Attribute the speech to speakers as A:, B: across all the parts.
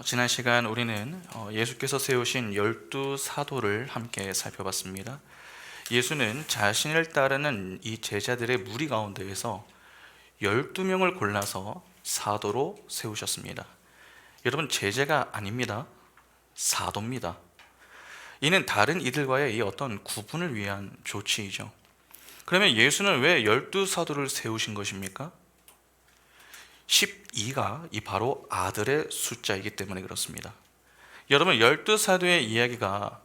A: 지난 시간 우리는 예수께서 세우신 12사도를 함께 살펴봤습니다. 예수는 자신을 따르는 이 제자들의 무리 가운데에서 12명을 골라서 사도로 세우셨습니다. 여러분, 제자가 아닙니다. 사도입니다. 이는 다른 이들과의 이 어떤 구분을 위한 조치이죠. 그러면 예수는 왜 12사도를 세우신 것입니까? 12가 바로 아들의 숫자이기 때문에 그렇습니다. 여러분, 12사도의 이야기가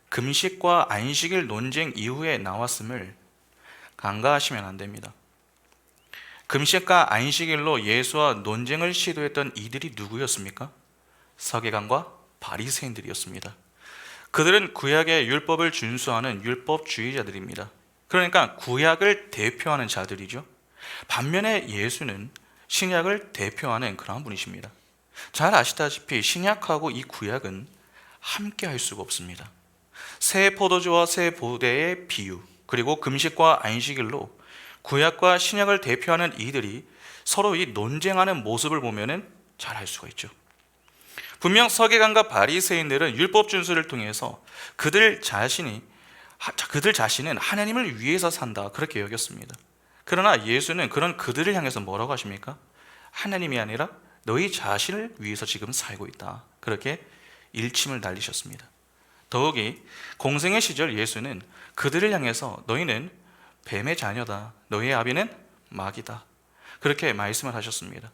A: 금식과 안식일 논쟁 이후에 나왔음을 간과하시면 안 됩니다. 금식과 안식일로 예수와 논쟁을 시도했던 이들이 누구였습니까? 서기관과 바리새인들이었습니다. 그들은 구약의 율법을 준수하는 율법주의자들입니다. 그러니까 구약을 대표하는 자들이죠. 반면에 예수는 신약을 대표하는 그러한 분이십니다. 잘 아시다시피 신약하고 이 구약은 함께 할 수가 없습니다. 새 포도주와 새 보배의 비유, 그리고 금식과 안식일로 구약과 신약을 대표하는 이들이 서로 이 논쟁하는 모습을 보면은 잘 알 수가 있죠. 분명 서기관과 바리새인들은 율법 준수를 통해서 그들 자신은 하나님을 위해서 산다, 그렇게 여겼습니다. 그러나 예수는 그런 그들을 향해서 뭐라고 하십니까? 하나님이 아니라 너희 자신을 위해서 지금 살고 있다, 그렇게 일침을 날리셨습니다. 더욱이 공생의 시절 예수는 그들을 향해서 너희는 뱀의 자녀다, 너희의 아비는 마귀다, 그렇게 말씀을 하셨습니다.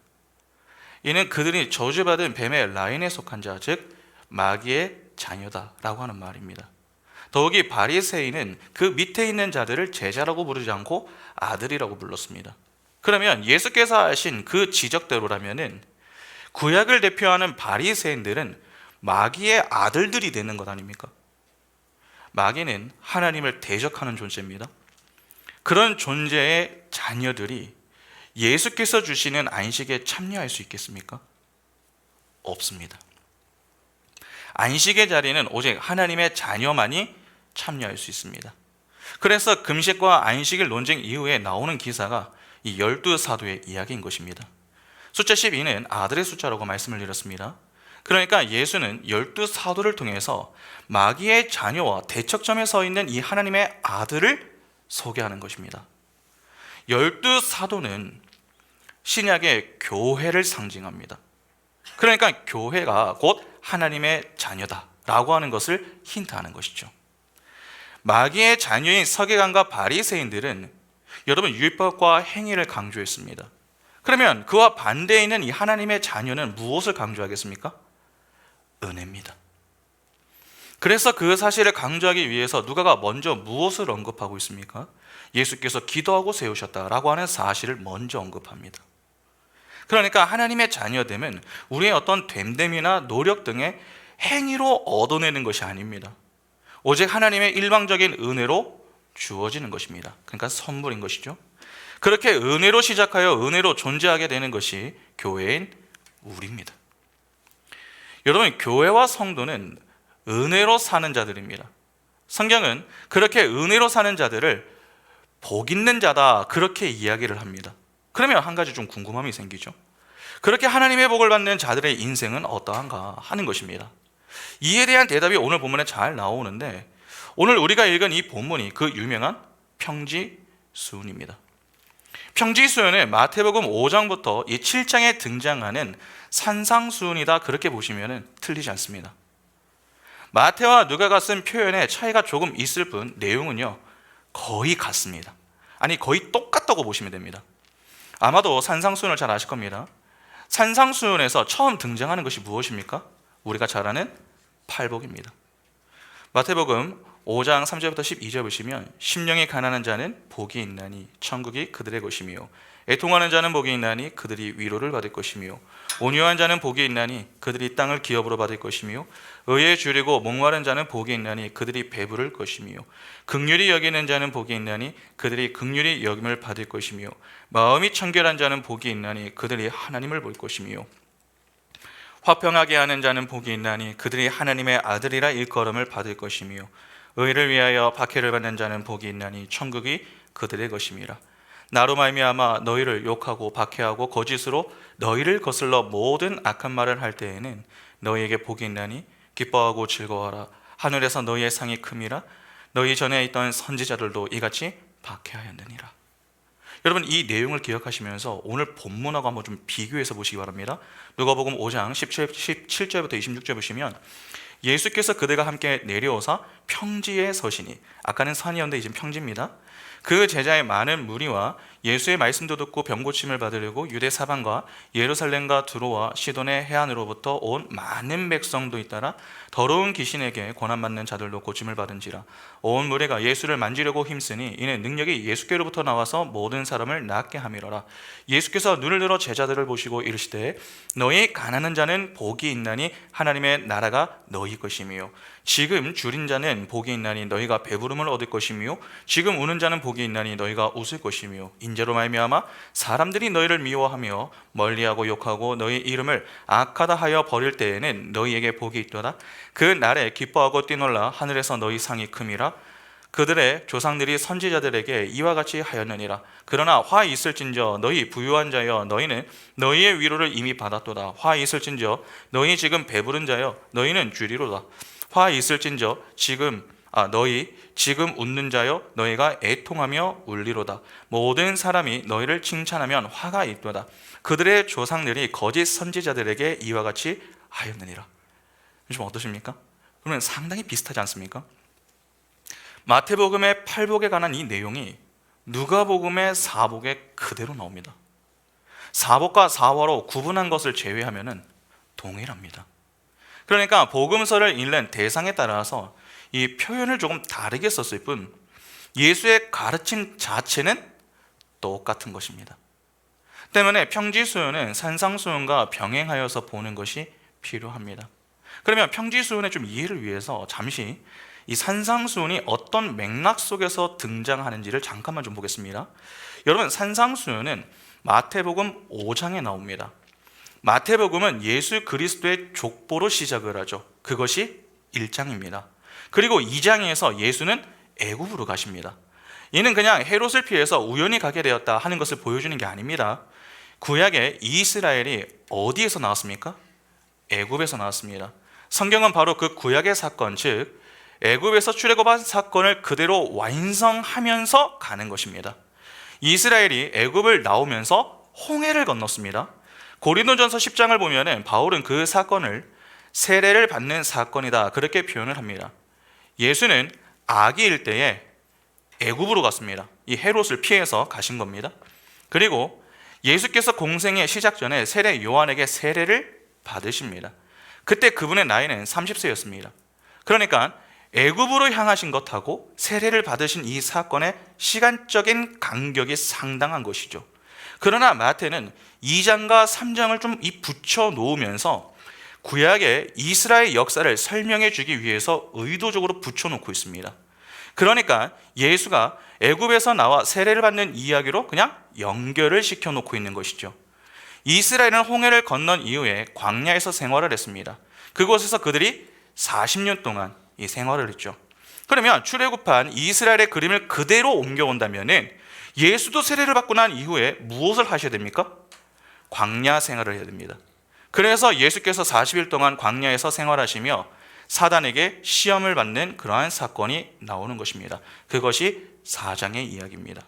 A: 이는 그들이 저주받은 뱀의 라인에 속한 자, 즉 마귀의 자녀다라고 하는 말입니다. 더욱이 바리새인은 그 밑에 있는 자들을 제자라고 부르지 않고 아들이라고 불렀습니다. 그러면 예수께서 하신 그 지적대로라면은 구약을 대표하는 바리새인들은 마귀의 아들들이 되는 것 아닙니까? 마귀는 하나님을 대적하는 존재입니다. 그런 존재의 자녀들이 예수께서 주시는 안식에 참여할 수 있겠습니까? 없습니다. 안식의 자리는 오직 하나님의 자녀만이 참여할 수 있습니다. 그래서 금식과 안식일 논쟁 이후에 나오는 기사가 이 12사도의 이야기인 것입니다. 숫자 12는 아들의 숫자라고 말씀을 드렸습니다. 그러니까 예수는 12사도를 통해서 마귀의 자녀와 대척점에 서 있는 이 하나님의 아들을 소개하는 것입니다. 12사도는 신약의 교회를 상징합니다. 그러니까 교회가 곧 하나님의 자녀다라고 하는 것을 힌트하는 것이죠. 마귀의 자녀인 서기관과 바리새인들은 여러분 율법과 행위를 강조했습니다. 그러면 그와 반대에 있는 이 하나님의 자녀는 무엇을 강조하겠습니까? 은혜입니다. 그래서 그 사실을 강조하기 위해서 누가가 먼저 무엇을 언급하고 있습니까? 예수께서 기도하고 세우셨다라고 하는 사실을 먼저 언급합니다. 그러니까 하나님의 자녀됨은 우리의 어떤 됨됨이나 노력 등의 행위로 얻어내는 것이 아닙니다. 오직 하나님의 일방적인 은혜로 주어지는 것입니다. 그러니까 선물인 것이죠. 그렇게 은혜로 시작하여 은혜로 존재하게 되는 것이 교회인 우리입니다. 여러분, 교회와 성도는 은혜로 사는 자들입니다. 성경은 그렇게 은혜로 사는 자들을 복 있는 자다, 그렇게 이야기를 합니다. 그러면 한 가지 좀 궁금함이 생기죠. 그렇게 하나님의 복을 받는 자들의 인생은 어떠한가 하는 것입니다. 이에 대한 대답이 오늘 본문에 잘 나오는데, 오늘 우리가 읽은 이 본문이 그 유명한 평지수훈입니다. 평지수훈은 마태복음 5장부터 이 7장에 등장하는 산상수훈이다, 그렇게 보시면 틀리지 않습니다. 마태와 누가가 쓴 표현에 차이가 조금 있을 뿐 내용은요 거의 같습니다. 아니, 거의 똑같다고 보시면 됩니다. 아마도 산상수훈을 잘 아실 겁니다. 산상수훈에서 처음 등장하는 것이 무엇입니까? 우리가 잘 아는 팔복입니다. 마태복음 5장 3절부터 12절 보시면, 심령이 가난한 자는 복이 있나니 천국이 그들의 것이며, 애통하는 자는 복이 있나니 그들이 위로를 받을 것이며, 온유한 자는 복이 있나니 그들이 땅을 기업으로 받을 것이며, 의에 줄이고 목마른 자는 복이 있나니 그들이 배부를 것이며, 긍휼히 여기는 자는 복이 있나니 그들이 긍휼히 여김을 받을 것이며, 마음이 청결한 자는 복이 있나니 그들이 하나님을 볼 것이며, 화평하게 하는 자는 복이 있나니 그들이 하나님의 아들이라 일컬음을 받을 것이며, 의를 위하여 박해를 받는 자는 복이 있나니 천국이 그들의 것임이라. 나로 말미암아 너희를 욕하고 박해하고 거짓으로 너희를 거슬러 모든 악한 말을 할 때에는 너희에게 복이 있나니 기뻐하고 즐거워하라. 하늘에서 너희의 상이 큼이라. 너희 전에 있던 선지자들도 이같이 박해하였느니라. 여러분, 이 내용을 기억하시면서 오늘 본문하고 한번 좀 비교해서 보시기 바랍니다. 누가복음 5장 17절부터 26절 보시면 예수께서 그들과 함께 내려오사 평지에 서시니, 아까는 산이었는데 이제 평지입니다. 그 제자의 많은 무리와 예수의 말씀도 듣고 병고침을 받으려고 유대 사방과 예루살렘과 두로와 시돈의 해안으로부터 온 많은 백성도 잇따라 더러운 귀신에게 고난받는 자들도 고침을 받은지라. 온 무리가 예수를 만지려고 힘쓰니 이는 능력이 예수께로부터 나와서 모든 사람을 낫게 함이로라. 예수께서 눈을 들어 제자들을 보시고 이르시되 너희 가난한 자는 복이 있나니 하나님의 나라가 너희 것이며, 지금 줄인 자는 복이 있나니 너희가 배부름을 얻을 것이며, 지금 우는 자는 복이 있나니 너희가 웃을 것이며, 인자로 말미암아 사람들이 너희를 미워하며 멀리하고 욕하고 너희 이름을 악하다 하여 버릴 때에는 너희에게 복이 있도다. 그 날에 기뻐하고 뛰놀라. 하늘에서 너희 상이 큼이라. 그들의 조상들이 선지자들에게 이와 같이 하였느니라. 그러나 화 있을진저 너희 부유한 자여 너희는 너희의 위로를 이미 받았도다. 화 있을진저 너희 지금 배부른 자여 너희는 주리로다. 화 있을진저 너희 지금 웃는 자여 너희가 애통하며 울리로다. 모든 사람이 너희를 칭찬하면 화가 있도다. 그들의 조상들이 거짓 선지자들에게 이와 같이 하였느니라. 좀 어떠십니까? 그러면 상당히 비슷하지 않습니까? 마태복음의 팔복에 관한 이 내용이 누가복음의 사복에 그대로 나옵니다. 사복과 사화로 구분한 것을 제외하면 동일합니다. 그러니까 복음서를 읽는 대상에 따라서 이 표현을 조금 다르게 썼을 뿐 예수의 가르침 자체는 똑같은 것입니다. 때문에 평지수훈은 산상수훈과 병행하여서 보는 것이 필요합니다. 그러면 평지수훈의 좀 이해를 위해서 잠시 이 산상수훈이 어떤 맥락 속에서 등장하는지를 잠깐만 좀 보겠습니다. 여러분, 산상수훈은 마태복음 5장에 나옵니다. 마태복음은 예수 그리스도의 족보로 시작을 하죠. 그것이 1장입니다. 그리고 2장에서 예수는 애굽으로 가십니다. 이는 그냥 헤롯을 피해서 우연히 가게 되었다 하는 것을 보여주는 게 아닙니다. 구약의 이스라엘이 어디에서 나왔습니까? 애굽에서 나왔습니다. 성경은 바로 그 구약의 사건, 즉 애굽에서 출애굽한 사건을 그대로 완성하면서 가는 것입니다. 이스라엘이 애굽을 나오면서 홍해를 건넜습니다. 고린도전서 10장을 보면 바울은 그 사건을 세례를 받는 사건이다 그렇게 표현을 합니다. 예수는 아기일 때에 애굽으로 갔습니다. 이 헤롯을 피해서 가신 겁니다. 그리고 예수께서 공생의 시작 전에 세례 요한에게 세례를 받으십니다. 그때 그분의 나이는 30세였습니다. 그러니까 애굽으로 향하신 것하고 세례를 받으신 이 사건의 시간적인 간격이 상당한 것이죠. 그러나 마태는 2장과 3장을 좀 붙여 놓으면서 구약의 이스라엘 역사를 설명해 주기 위해서 의도적으로 붙여놓고 있습니다. 그러니까 예수가 애굽에서 나와 세례를 받는 이야기로 그냥 연결을 시켜놓고 있는 것이죠. 이스라엘은 홍해를 건넌 이후에 광야에서 생활을 했습니다. 그곳에서 그들이 40년 동안 이 생활을 했죠. 그러면 출애굽한 이스라엘의 그림을 그대로 옮겨온다면 예수도 세례를 받고 난 이후에 무엇을 하셔야 됩니까? 광야 생활을 해야 됩니다. 그래서 예수께서 40일 동안 광야에서 생활하시며 사단에게 시험을 받는 그러한 사건이 나오는 것입니다. 그것이 4장의 이야기입니다.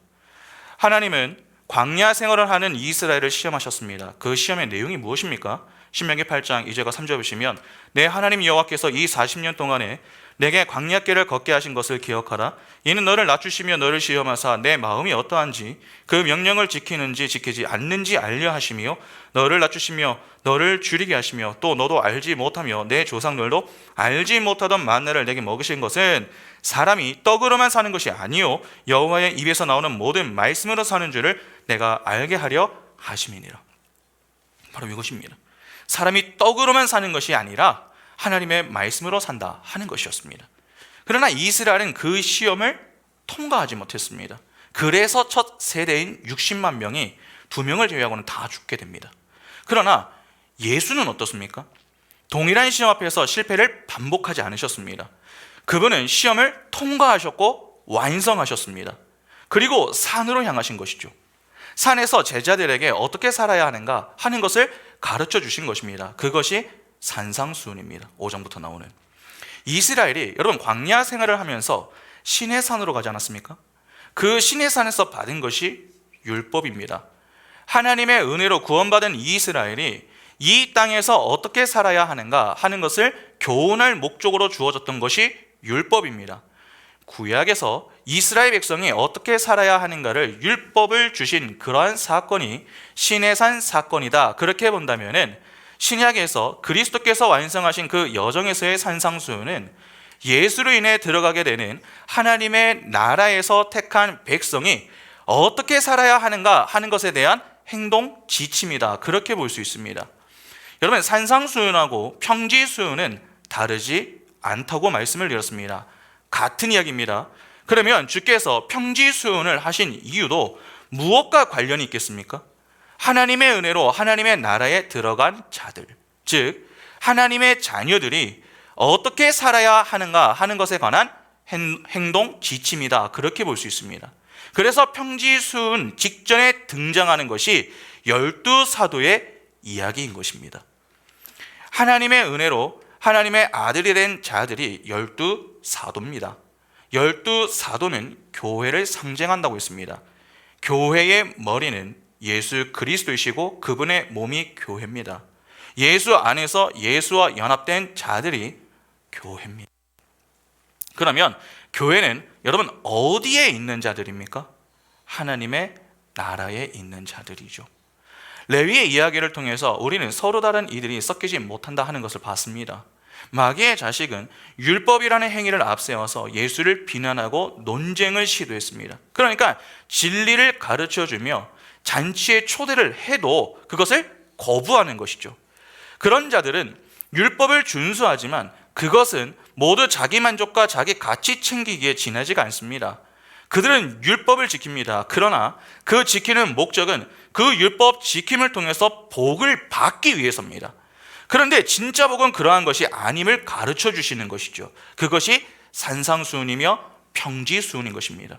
A: 하나님은 광야 생활을 하는 이스라엘을 시험하셨습니다. 그 시험의 내용이 무엇입니까? 신명기 8장 2절과 3절 보시면 내 하나님 여호와께서 이 40년 동안에 내게 광야길을 걷게 하신 것을 기억하라. 이는 너를 낮추시며 너를 시험하사 내 마음이 어떠한지 그 명령을 지키는지 지키지 않는지 알려 하시며 너를 낮추시며 너를 줄이게 하시며 또 너도 알지 못하며 내 조상들도 알지 못하던 만나를 내게 먹으신 것은 사람이 떡으로만 사는 것이 아니요 여호와의 입에서 나오는 모든 말씀으로 사는 줄을 내가 알게 하려 하심이니라. 바로 이것입니다. 사람이 떡으로만 사는 것이 아니라 하나님의 말씀으로 산다 하는 것이었습니다. 그러나 이스라엘은 그 시험을 통과하지 못했습니다. 그래서 첫 세대인 60만 명이 2명을 제외하고는 다 죽게 됩니다. 그러나 예수는 어떻습니까? 동일한 시험 앞에서 실패를 반복하지 않으셨습니다. 그분은 시험을 통과하셨고 완성하셨습니다. 그리고 산으로 향하신 것이죠. 산에서 제자들에게 어떻게 살아야 하는가 하는 것을 가르쳐 주신 것입니다. 그것이 산상수훈입니다. 5장부터 나오는. 이스라엘이 여러분 광야 생활을 하면서 시내 산으로 가지 않았습니까? 그 시내 산에서 받은 것이 율법입니다. 하나님의 은혜로 구원받은 이스라엘이 이 땅에서 어떻게 살아야 하는가 하는 것을 교훈할 목적으로 주어졌던 것이 율법입니다. 구약에서 이스라엘 백성이 어떻게 살아야 하는가를 율법을 주신 그러한 사건이 시내산 사건이다. 그렇게 본다면은 신약에서 그리스도께서 완성하신 그 여정에서의 산상수훈은 예수로 인해 들어가게 되는 하나님의 나라에서 택한 백성이 어떻게 살아야 하는가 하는 것에 대한 행동 지침이다. 그렇게 볼 수 있습니다. 여러분, 산상수훈하고 평지수훈은 다르지 않다고 말씀을 드렸습니다. 같은 이야기입니다. 그러면 주께서 평지수훈을 하신 이유도 무엇과 관련이 있겠습니까? 하나님의 은혜로 하나님의 나라에 들어간 자들, 즉 하나님의 자녀들이 어떻게 살아야 하는가 하는 것에 관한 행동 지침이다. 그렇게 볼 수 있습니다. 그래서 평지수훈 직전에 등장하는 것이 12사도의 이야기인 것입니다. 하나님의 은혜로 하나님의 아들이 된 자들이 12사도입니다. 12사도는 교회를 상징한다고 했습니다. 교회의 머리는 예수 그리스도이시고 그분의 몸이 교회입니다. 예수 안에서 예수와 연합된 자들이 교회입니다. 그러면 교회는 여러분 어디에 있는 자들입니까? 하나님의 나라에 있는 자들이죠. 레위의 이야기를 통해서 우리는 서로 다른 이들이 섞이지 못한다 하는 것을 봤습니다. 마귀의 자식은 율법이라는 행위를 앞세워서 예수를 비난하고 논쟁을 시도했습니다. 그러니까 진리를 가르쳐주며 잔치에 초대를 해도 그것을 거부하는 것이죠. 그런 자들은 율법을 준수하지만 그것은 모두 자기 만족과 자기 가치 챙기기에 지나지가 않습니다. 그들은 율법을 지킵니다. 그러나 그 지키는 목적은 그 율법 지킴을 통해서 복을 받기 위해서입니다. 그런데 진짜 복은 그러한 것이 아님을 가르쳐 주시는 것이죠. 그것이 산상수훈이며 평지수훈인 것입니다.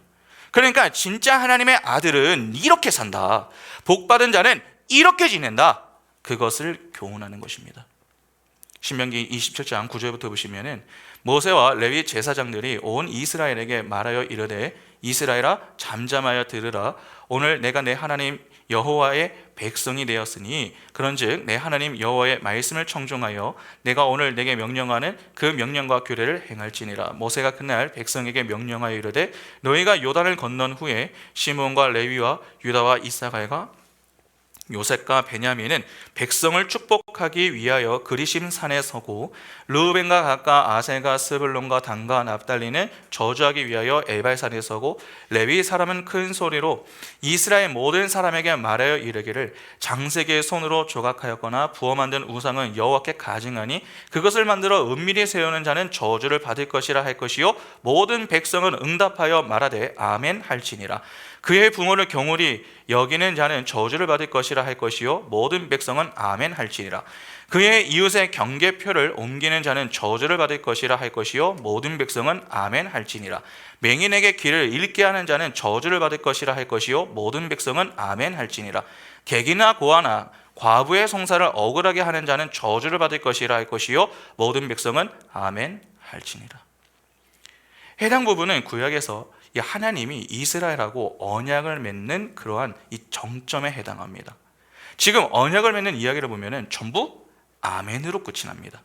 A: 그러니까 진짜 하나님의 아들은 이렇게 산다. 복받은 자는 이렇게 지낸다. 그것을 교훈하는 것입니다. 신명기 27장 9절부터 보시면은 모세와 레위 제사장들이 온 이스라엘에게 말하여 이르되 이스라엘아 잠잠하여 들으라. 오늘 내가 내 하나님 여호와의 백성이 되었으니 그런즉 내 하나님 여호와의 말씀을 청종하여 내가 오늘 내게 명령하는 그 명령과 규례를 행할지니라. 모세가 그날 백성에게 명령하여 이르되 너희가 요단을 건넌 후에 시므온과 레위와 유다와 이사갈과 요셉과 베냐민은 백성을 축복하기 위하여 그리심 산에 서고 르우벤과 갓과 아셀과 스불론과 단과 납달리는 저주하기 위하여 에발산에 서고 레위 사람은 큰 소리로 이스라엘 모든 사람에게 말하여 이르기를 장세기의 손으로 조각하였거나 부어 만든 우상은 여호와께 가증하니 그것을 만들어 은밀히 세우는 자는 저주를 받을 것이라 할 것이요 모든 백성은 응답하여 말하되 아멘 할지니라. 그의 부모를 경홀히 여기는 자는 저주를 받을 것이라 할 것이요 모든 백성은 아멘 할지니라. 그의 이웃의 경계표를 옮기는 자는 저주를 받을 것이라 할 것이요 모든 백성은 아멘 할지니라. 맹인에게 길을 잃게 하는 자는 저주를 받을 것이라 할 것이요 모든 백성은 아멘 할지니라. 객이나 고아나 과부의 송사를 억울하게 하는 자는 저주를 받을 것이라 할 것이요 모든 백성은 아멘 할지니라. 해당 부분은 구약에서 하나님이 이스라엘하고 언약을 맺는 그러한 이 정점에 해당합니다. 지금 언약을 맺는 이야기를 보면은 전부 아멘으로 끝이 납니다.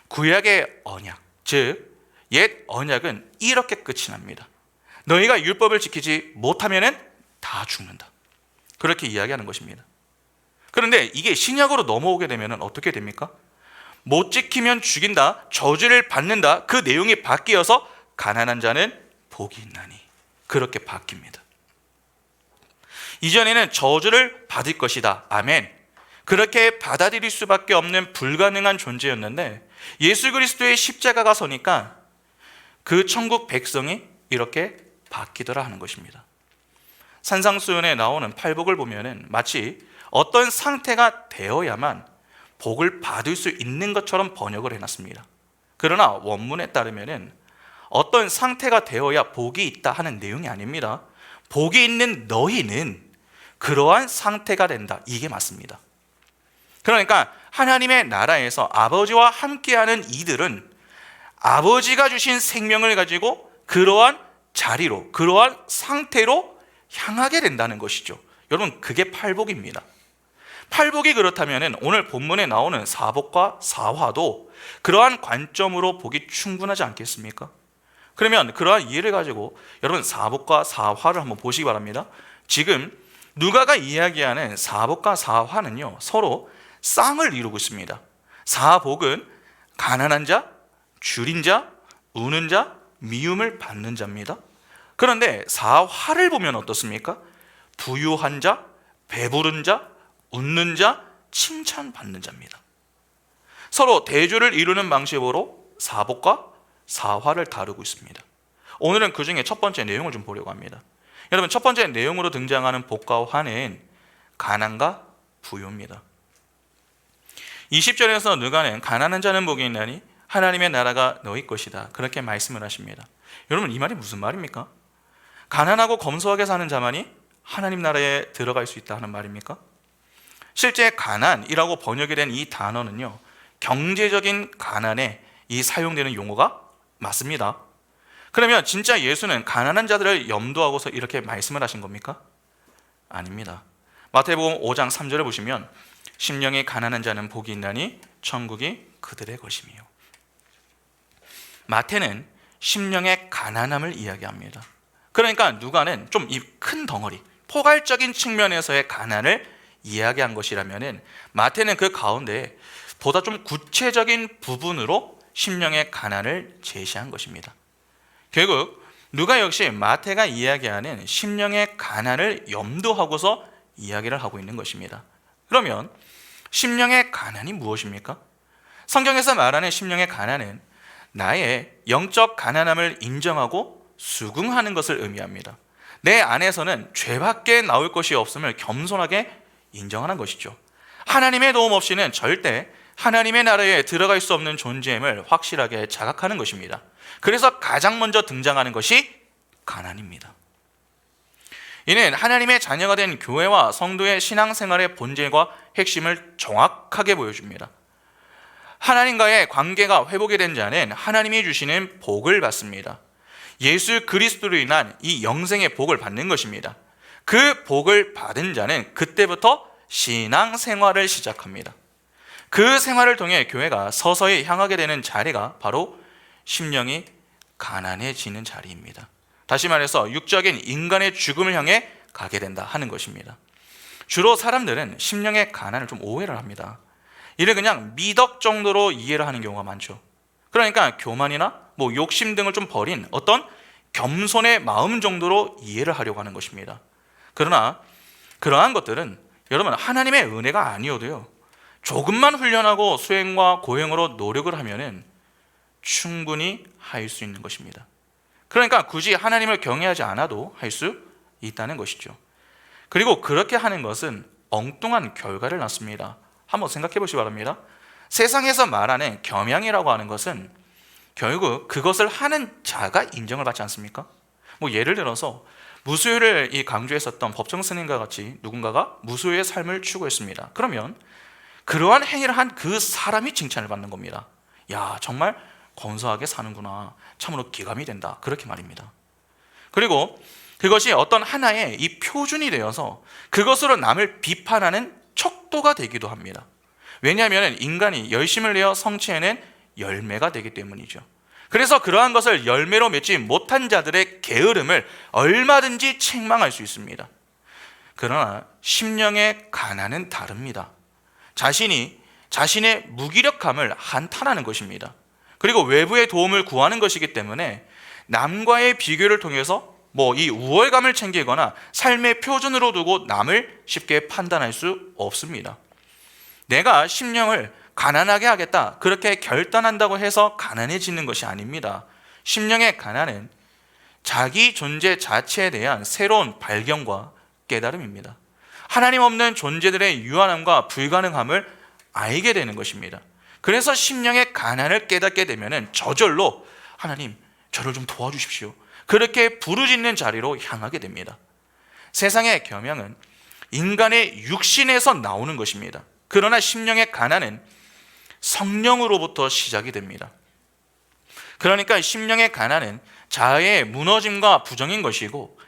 A: 구약의 언약, 즉 옛 언약은 이렇게 끝이 납니다. 너희가 율법을 지키지 못하면은 다 죽는다. 그렇게 이야기하는 것입니다. 그런데 이게 신약으로 넘어오게 되면은 어떻게 됩니까? 못 지키면 죽인다, 저주를 받는다. 그 내용이 바뀌어서 가난한 자는 복이 있나니 그렇게 바뀝니다. 이전에는 저주를 받을 것이다. 아멘. 그렇게 받아들일 수밖에 없는 불가능한 존재였는데 예수 그리스도의 십자가가 서니까 그 천국 백성이 이렇게 바뀌더라 하는 것입니다. 산상수훈에 나오는 팔복을 보면은 마치 어떤 상태가 되어야만 복을 받을 수 있는 것처럼 번역을 해놨습니다. 그러나 원문에 따르면은 어떤 상태가 되어야 복이 있다 하는 내용이 아닙니다. 복이 있는 너희는 그러한 상태가 된다. 이게 맞습니다. 그러니까 하나님의 나라에서 아버지와 함께하는 이들은 아버지가 주신 생명을 가지고 그러한 자리로, 그러한 상태로 향하게 된다는 것이죠. 여러분, 그게 팔복입니다. 팔복이 그렇다면 오늘 본문에 나오는 사복과 사화도 그러한 관점으로 보기 충분하지 않겠습니까? 그러면 그러한 이해를 가지고 여러분 사복과 사화를 한번 보시기 바랍니다. 지금 누가가 이야기하는 사복과 사화는요, 서로 쌍을 이루고 있습니다. 사복은 가난한 자, 줄인 자, 우는 자, 미움을 받는 자입니다. 그런데 사화를 보면 어떻습니까? 부유한 자, 배부른 자, 웃는 자, 칭찬받는 자입니다. 서로 대조를 이루는 방식으로 사복과 사화를 다루고 있습니다. 오늘은 그 중에 첫 번째 내용을 좀 보려고 합니다. 여러분, 첫 번째 내용으로 등장하는 복과 화는 가난과 부유입니다. 20절에서 누가는 가난한 자는 복이 있나니 하나님의 나라가 너희 것이다, 그렇게 말씀을 하십니다. 여러분, 이 말이 무슨 말입니까? 가난하고 검소하게 사는 자만이 하나님 나라에 들어갈 수 있다 하는 말입니까? 실제 가난이라고 번역이 된 이 단어는요, 경제적인 가난에 이 사용되는 용어가 맞습니다. 그러면 진짜 예수는 가난한 자들을 염두하고서 이렇게 말씀을 하신 겁니까? 아닙니다. 마태복음 5장 3절을 보시면 심령이 가난한 자는 복이 있나니 천국이 그들의 것이며, 마태는 심령의 가난함을 이야기합니다. 그러니까 누가는 좀 이 큰 덩어리, 포괄적인 측면에서의 가난을 이야기한 것이라면 마태는 그 가운데 보다 좀 구체적인 부분으로 심령의 가난을 제시한 것입니다. 결국 누가 역시 마태가 이야기하는 심령의 가난을 염두하고서 이야기를 하고 있는 것입니다. 그러면 심령의 가난이 무엇입니까? 성경에서 말하는 심령의 가난은 나의 영적 가난함을 인정하고 수긍하는 것을 의미합니다. 내 안에서는 죄밖에 나올 것이 없음을 겸손하게 인정하는 것이죠. 하나님의 도움 없이는 절대 하나님의 나라에 들어갈 수 없는 존재임을 확실하게 자각하는 것입니다. 그래서 가장 먼저 등장하는 것이 가난입니다. 이는 하나님의 자녀가 된 교회와 성도의 신앙생활의 본질과 핵심을 정확하게 보여줍니다. 하나님과의 관계가 회복이 된 자는 하나님이 주시는 복을 받습니다. 예수 그리스도로 인한 이 영생의 복을 받는 것입니다. 그 복을 받은 자는 그때부터 신앙생활을 시작합니다. 그 생활을 통해 교회가 서서히 향하게 되는 자리가 바로 심령이 가난해지는 자리입니다. 다시 말해서 육적인 인간의 죽음을 향해 가게 된다 하는 것입니다. 주로 사람들은 심령의 가난을 좀 오해를 합니다. 이를 그냥 미덕 정도로 이해를 하는 경우가 많죠. 그러니까 교만이나 욕심 등을 좀 버린 어떤 겸손의 마음 정도로 이해를 하려고 하는 것입니다. 그러나 그러한 것들은 여러분 하나님의 은혜가 아니어도요, 조금만 훈련하고 수행과 고행으로 노력을 하면은 충분히 할 수 있는 것입니다. 그러니까 굳이 하나님을 경외하지 않아도 할 수 있다는 것이죠. 그리고 그렇게 하는 것은 엉뚱한 결과를 낳습니다. 한번 생각해 보시기 바랍니다. 세상에서 말하는 겸양이라고 하는 것은 결국 그것을 하는 자가 인정을 받지 않습니까? 예를 들어서 무수유를 강조했었던 법정 스님과 같이 누군가가 무수유의 삶을 추구했습니다. 그러면 그러한 행위를 한 그 사람이 칭찬을 받는 겁니다. 야, 정말 건소하게 사는구나, 참으로 기감이 된다, 그렇게 말입니다. 그리고 그것이 어떤 하나의 이 표준이 되어서 그것으로 남을 비판하는 척도가 되기도 합니다. 왜냐하면 인간이 열심을 내어 성취해낸 열매가 되기 때문이죠. 그래서 그러한 것을 열매로 맺지 못한 자들의 게으름을 얼마든지 책망할 수 있습니다. 그러나 심령의 가난은 다릅니다. 자신의 무기력함을 한탄하는 것입니다. 그리고 외부의 도움을 구하는 것이기 때문에 남과의 비교를 통해서 이 우월감을 챙기거나 삶의 표준으로 두고 남을 쉽게 판단할 수 없습니다. 내가 심령을 가난하게 하겠다, 그렇게 결단한다고 해서 가난해지는 것이 아닙니다. 심령의 가난은 자기 존재 자체에 대한 새로운 발견과 깨달음입니다. 하나님 없는 존재들의 유한함과 불가능함을 알게 되는 것입니다. 그래서 심령의 가난을 깨닫게 되면 저절로 하나님, 저를 좀 도와주십시오, 그렇게 부르짖는 자리로 향하게 됩니다. 세상의 겸양은 인간의 육신에서 나오는 것입니다. 그러나 심령의 가난은 성령으로부터 시작이 됩니다. 그러니까 심령의 가난은 자아의 무너짐과 부정인 것이고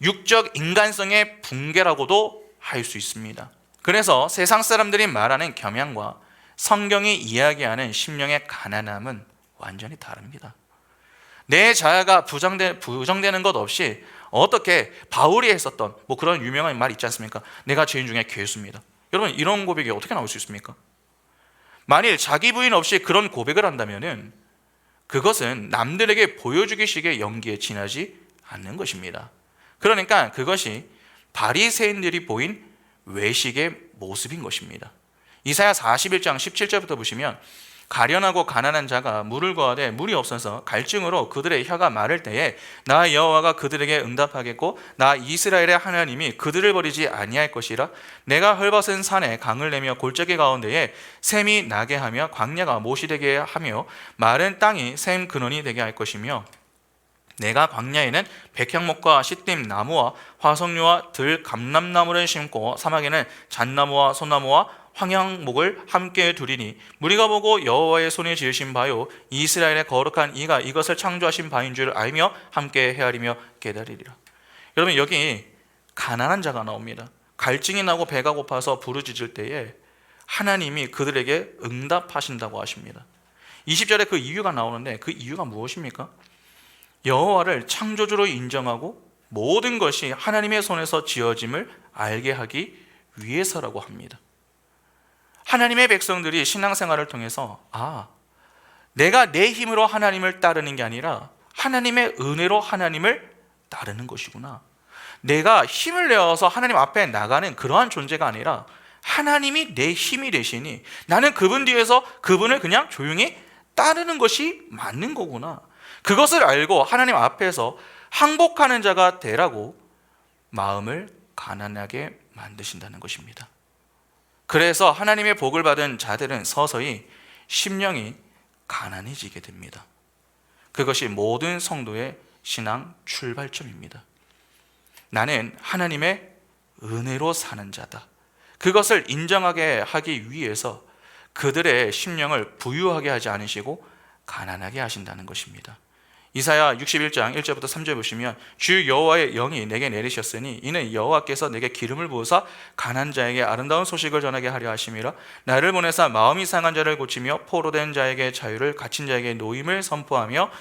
A: 육적 인간성의 붕괴라고도 할 수 있습니다. 그래서 세상 사람들이 말하는 겸양과 성경이 이야기하는 심령의 가난함은 완전히 다릅니다. 내 자아가 부정되는 것 없이 어떻게 바울이 했었던 그런 유명한 말 있지 않습니까? 내가 죄인 중에 괴수입니다. 여러분, 이런 고백이 어떻게 나올 수 있습니까? 만일 자기 부인 없이 그런 고백을 한다면 그것은 남들에게 보여주기식의 연기에 지나지 않는 것입니다. 그러니까 그것이 바리새인들이 보인 외식의 모습인 것입니다. 이사야 41장 17절부터 보시면 가련하고 가난한 자가 물을 구하되 물이 없어서 갈증으로 그들의 혀가 마를 때에 나 여호와가 그들에게 응답하겠고 나 이스라엘의 하나님이 그들을 버리지 아니할 것이라. 내가 헐벗은 산에 강을 내며 골짜기 가운데에 샘이 나게 하며 광야가 못이 되게 하며 마른 땅이 샘 근원이 되게 할 것이며 내가 광야에는 백향목과 시띠임 나무와 화석류와 들 감람나무를 심고 사막에는 잣나무와 소나무와 황양목을 함께 두리니 무리가 보고 여호와의 손에 지으신 바요 이스라엘의 거룩한 이가 이것을 창조하신 바인 줄 알며 함께 헤아리며 깨달으리라. 여러분, 여기 가난한 자가 나옵니다. 갈증이 나고 배가 고파서 부르짖을 때에 하나님이 그들에게 응답하신다고 하십니다. 20절에 그 이유가 나오는데 그 이유가 무엇입니까? 여호와를 창조주로 인정하고 모든 것이 하나님의 손에서 지어짐을 알게 하기 위해서라고 합니다. 하나님의 백성들이 신앙생활을 통해서 내가 내 힘으로 하나님을 따르는 게 아니라 하나님의 은혜로 하나님을 따르는 것이구나. 내가 힘을 내어서 하나님 앞에 나가는 그러한 존재가 아니라 하나님이 내 힘이 되시니 나는 그분 뒤에서 그분을 그냥 조용히 따르는 것이 맞는 거구나. 그것을 알고 하나님 앞에서 항복하는 자가 되라고 마음을 가난하게 만드신다는 것입니다. 그래서 하나님의 복을 받은 자들은 서서히 심령이 가난해지게 됩니다. 그것이 모든 성도의 신앙 출발점입니다. 나는 하나님의 은혜로 사는 자다. 그것을 인정하게 하기 위해서 그들의 심령을 부유하게 하지 않으시고 가난하게 하신다는 것입니다. 이사야 61장 1절부터 3절 보시면 주 여호와의 영이 내게 내리셨으니 이는 여호와께서 내게 기름을 부으사 가난한 자에게 아름다운 소식을 전하게 하려 하심이라. 나를 보내사 마음이 상한 자를 고치며 포로된 자에게 자유를 갇힌 자에게 노임을 선포하며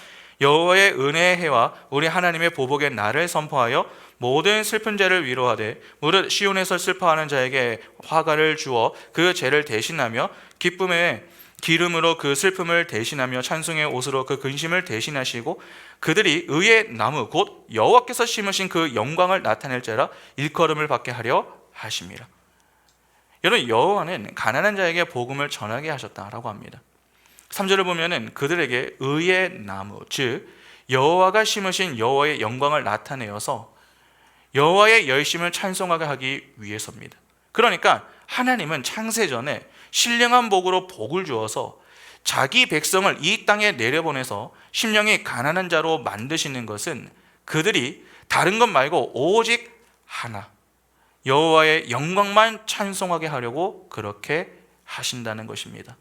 A: 여호와의 은혜의 해와 우리 하나님의 보복의 날을 선포하여 모든 슬픈 자를 위로하되 무릇 시온에서 슬퍼하는 자에게 화가를 주어 그 죄를 대신하며 기쁨의 기름으로 그 슬픔을 대신하며 찬송의 옷으로 그 근심을 대신하시고 그들이 의의 나무 곧 여호와께서 심으신 그 영광을 나타낼 자라 일컬음을 받게 하려 하심이라. 여러분, 여호와는 가난한 자에게 복음을 전하게 하셨다라고 합니다. 3절을 보면은 그들에게 의의 나무, 즉 여호와가 심으신 여호와의 영광을 나타내어서 여호와의 열심을 찬송하게 하기 위해서입니다. 그러니까 하나님은 창세전에 신령한 복으로 복을 주어서 자기 백성을 이 땅에 내려보내서 심령이 가난한 자로 만드시는 것은 그들이 다른 것 말고 오직 하나, 여호와의 영광만 찬송하게 하려고 그렇게 하신다는 것입니다.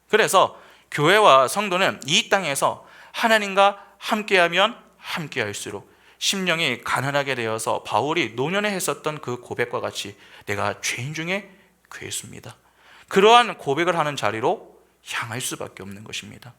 A: 그래서 교회와 성도는 이 땅에서 하나님과 함께하면 함께할수록 심령이 가난하게 되어서 바울이 노년에 했었던 그 고백과 같이 내가 죄인 중에 괴수입니다. 그러한 고백을 하는 자리로 향할 수밖에 없는 것입니다.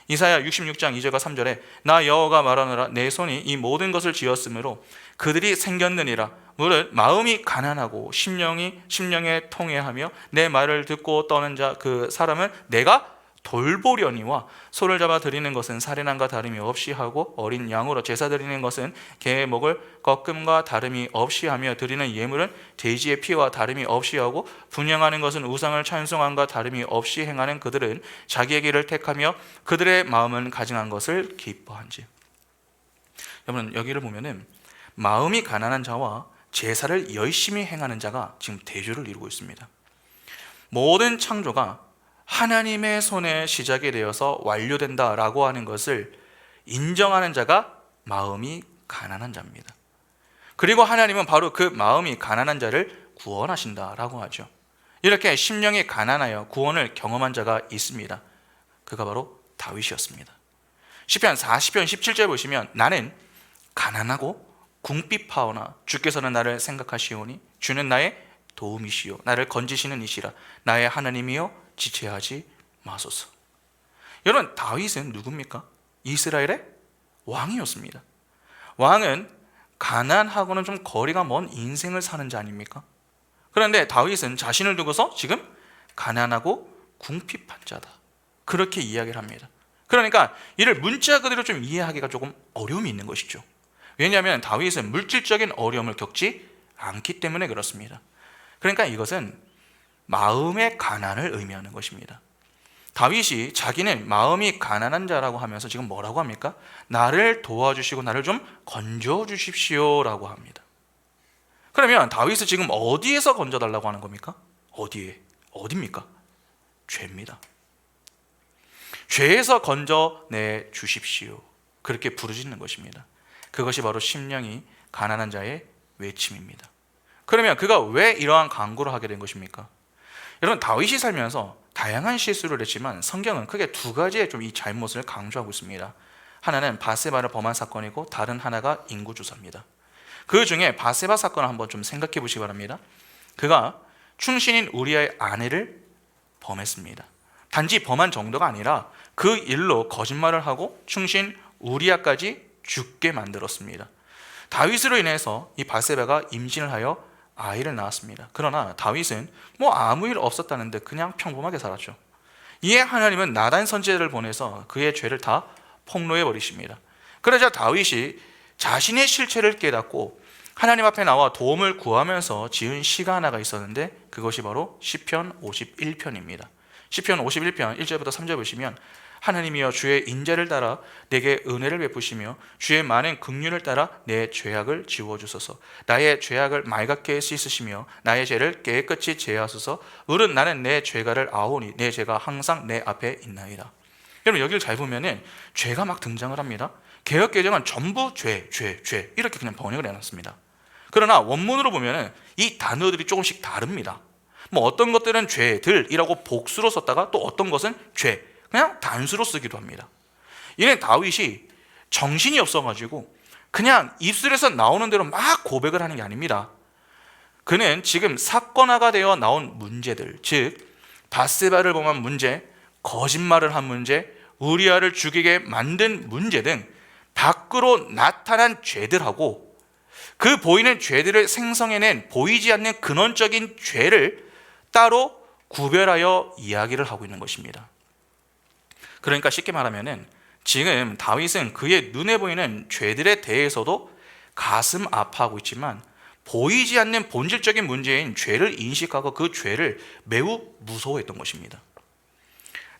A: 이사야 66장 2절과 3절에 나 여호와가 말하노라 내 손이 이 모든 것을 지었으므로 그들이 생겼느니라. 무릇 마음이 가난하고 심령에 통회하며 내 말을 듣고 떠는 자 그 사람은 내가 돌보려니와 소를 잡아 드리는 것은 살인함과 다름이 없이 하고 어린 양으로 제사 드리는 것은 개의 목을 꺾음과 다름이 없이 하며 드리는 예물은 돼지의 피와 다름이 없이 하고 분향하는 것은 우상을 찬송함과 다름이 없이 행하는 그들은 자기의 길을 택하며 그들의 마음은 가증한 것을 기뻐한지. 여러분, 여기를 보면은 마음이 가난한 자와 제사를 열심히 행하는 자가 지금 대조를 이루고 있습니다. 모든 창조가 하나님의 손에 시작이 되어서 완료된다라고 하는 것을 인정하는 자가 마음이 가난한 자입니다. 그리고 하나님은 바로 그 마음이 가난한 자를 구원하신다라고 하죠. 이렇게 심령이 가난하여 구원을 경험한 자가 있습니다. 그가 바로 다윗이었습니다. 시편 40편 17절 보시면 나는 가난하고 궁핍하오나 주께서는 나를 생각하시오니 주는 나의 도움이시오 나를 건지시는 이시라 나의 하나님이여 지체하지 마소서. 여러분, 다윗은 누굽니까? 이스라엘의 왕이었습니다. 왕은 가난하고는 좀 거리가 먼 인생을 사는 자 아닙니까? 그런데 다윗은 자신을 두고서 지금 가난하고 궁핍한 자다, 그렇게 이야기를 합니다. 그러니까 이를 문자 그대로 좀 이해하기가 조금 어려움이 있는 것이죠. 왜냐하면 다윗은 물질적인 어려움을 겪지 않기 때문에 그렇습니다. 그러니까 이것은 마음의 가난을 의미하는 것입니다. 다윗이 자기는 마음이 가난한 자라고 하면서 지금 뭐라고 합니까? 나를 도와주시고 나를 좀 건져주십시오 라고 합니다. 그러면 다윗은 지금 어디에서 건져달라고 하는 겁니까? 어디입니까? 죄입니다. 죄에서 건져내 주십시오, 그렇게 부르짖는 것입니다. 그것이 바로 심령이 가난한 자의 외침입니다. 그러면 그가 왜 이러한 간구를 하게 된 것입니까? 여러분, 다윗이 살면서 다양한 실수를 했지만 성경은 크게 두 가지의 좀 이 잘못을 강조하고 있습니다. 하나는 바세바를 범한 사건이고 다른 하나가 인구조사입니다. 그 중에 바세바 사건을 한번 좀 생각해 보시기 바랍니다. 그가 충신인 우리아의 아내를 범했습니다. 단지 범한 정도가 아니라 그 일로 거짓말을 하고 충신 우리아까지 죽게 만들었습니다. 다윗으로 인해서 이 바세바가 임신을 하여 아이를 낳았습니다. 그러나 다윗은 아무 일 없었다는데 그냥 평범하게 살았죠. 이에 하나님은 나단 선지자를 보내서 그의 죄를 다 폭로해 버리십니다. 그러자 다윗이 자신의 실체를 깨닫고 하나님 앞에 나와 도움을 구하면서 지은 시가 하나가 있었는데 그것이 바로 시편 51편입니다. 시편 51편 1절부터 3절 보시면 하나님이여 주의 인자를 따라 내게 은혜를 베푸시며 주의 많은 긍휼을 따라 내 죄악을 지워주소서. 나의 죄악을 맑게 씻으시며 나의 죄를 깨끗이 제하소서. 물은 나는 내 죄가를 아오니 내 죄가 항상 내 앞에 있나이다. 여러분, 여기를 잘 보면은 죄가 막 등장을 합니다. 개역개정은 전부 죄 이렇게 그냥 번역을 해놨습니다. 그러나 원문으로 보면은 이 단어들이 조금씩 다릅니다. 어떤 것들은 죄들이라고 복수로 썼다가 또 어떤 것은 죄, 그냥 단수로 쓰기도 합니다. 이는 다윗이 정신이 없어가지고 그냥 입술에서 나오는 대로 막 고백을 하는 게 아닙니다. 그는 지금 사건화가 되어 나온 문제들, 즉 바세바를 범한 문제, 거짓말을 한 문제, 우리아를 죽이게 만든 문제 등 밖으로 나타난 죄들하고 그 보이는 죄들을 생성해낸 보이지 않는 근원적인 죄를 따로 구별하여 이야기를 하고 있는 것입니다. 그러니까 쉽게 말하면 지금 다윗은 그의 눈에 보이는 죄들에 대해서도 가슴 아파하고 있지만 보이지 않는 본질적인 문제인 죄를 인식하고 그 죄를 매우 무서워했던 것입니다.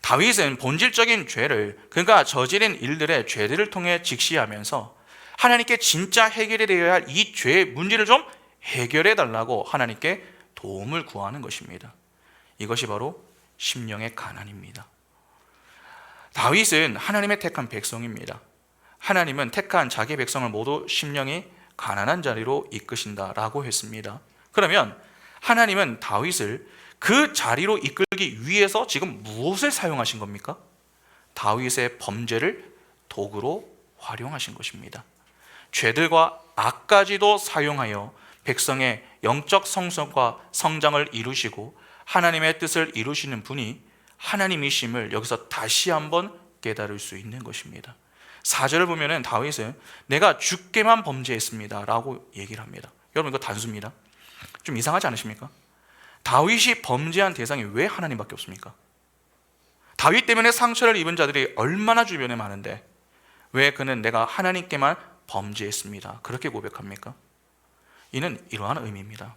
A: 다윗은 본질적인 죄를, 그가 저지른 일들의 죄들을 통해 직시하면서 하나님께 진짜 해결이 되어야 할 이 죄의 문제를 좀 해결해 달라고 하나님께 도움을 구하는 것입니다. 이것이 바로 심령의 가난입니다. 다윗은 하나님의 택한 백성입니다. 하나님은 택한 자기 백성을 모두 심령이 가난한 자리로 이끄신다라고 했습니다. 그러면 하나님은 다윗을 그 자리로 이끌기 위해서 지금 무엇을 사용하신 겁니까? 다윗의 범죄를 도구로 활용하신 것입니다. 죄들과 악까지도 사용하여 백성의 영적 성숙과 성장을 이루시고 하나님의 뜻을 이루시는 분이 하나님이심을 여기서 다시 한번 깨달을 수 있는 것입니다. 4절을 보면 다윗은 내가 주께만 범죄했습니다 라고 얘기를 합니다. 여러분, 이거 단수입니다. 좀 이상하지 않으십니까? 다윗이 범죄한 대상이 왜 하나님밖에 없습니까? 다윗 때문에 상처를 입은 자들이 얼마나 주변에 많은데 왜 그는 내가 하나님께만 범죄했습니다 그렇게 고백합니까? 이는 이러한 의미입니다.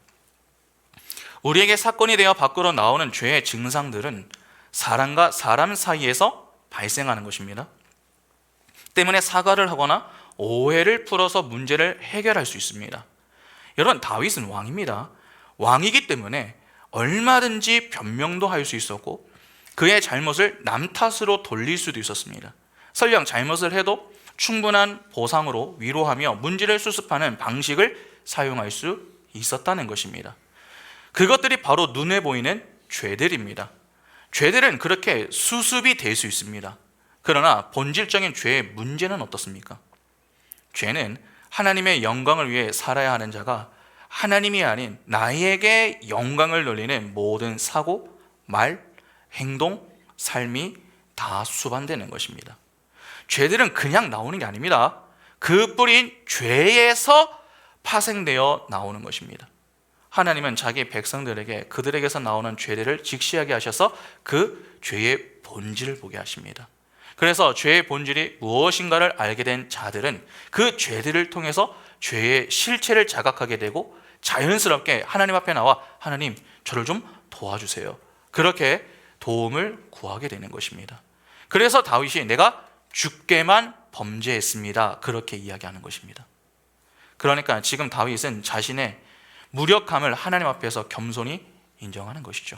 A: 우리에게 사건이 되어 밖으로 나오는 죄의 증상들은 사람과 사람 사이에서 발생하는 것입니다. 때문에 사과를 하거나 오해를 풀어서 문제를 해결할 수 있습니다. 여러분, 다윗은 왕입니다. 왕이기 때문에 얼마든지 변명도 할 수 있었고 그의 잘못을 남 탓으로 돌릴 수도 있었습니다. 설령 잘못을 해도 충분한 보상으로 위로하며 문제를 수습하는 방식을 사용할 수 있었다는 것입니다. 그것들이 바로 눈에 보이는 죄들입니다. 죄들은 그렇게 수습이 될 수 있습니다. 그러나 본질적인 죄의 문제는 어떻습니까? 죄는 하나님의 영광을 위해 살아야 하는 자가 하나님이 아닌 나에게 영광을 돌리는 모든 사고, 말, 행동, 삶이 다 수반되는 것입니다. 죄들은 그냥 나오는 게 아닙니다. 그 뿌리인 죄에서 파생되어 나오는 것입니다. 하나님은 자기 백성들에게 그들에게서 나오는 죄들을 직시하게 하셔서 그 죄의 본질을 보게 하십니다. 그래서 죄의 본질이 무엇인가를 알게 된 자들은 그 죄들을 통해서 죄의 실체를 자각하게 되고 자연스럽게 하나님 앞에 나와 하나님 저를 좀 도와주세요. 그렇게 도움을 구하게 되는 것입니다. 그래서 다윗이 내가 주께만 범죄했습니다. 그렇게 이야기하는 것입니다. 그러니까 지금 다윗은 자신의 무력함을 하나님 앞에서 겸손히 인정하는 것이죠.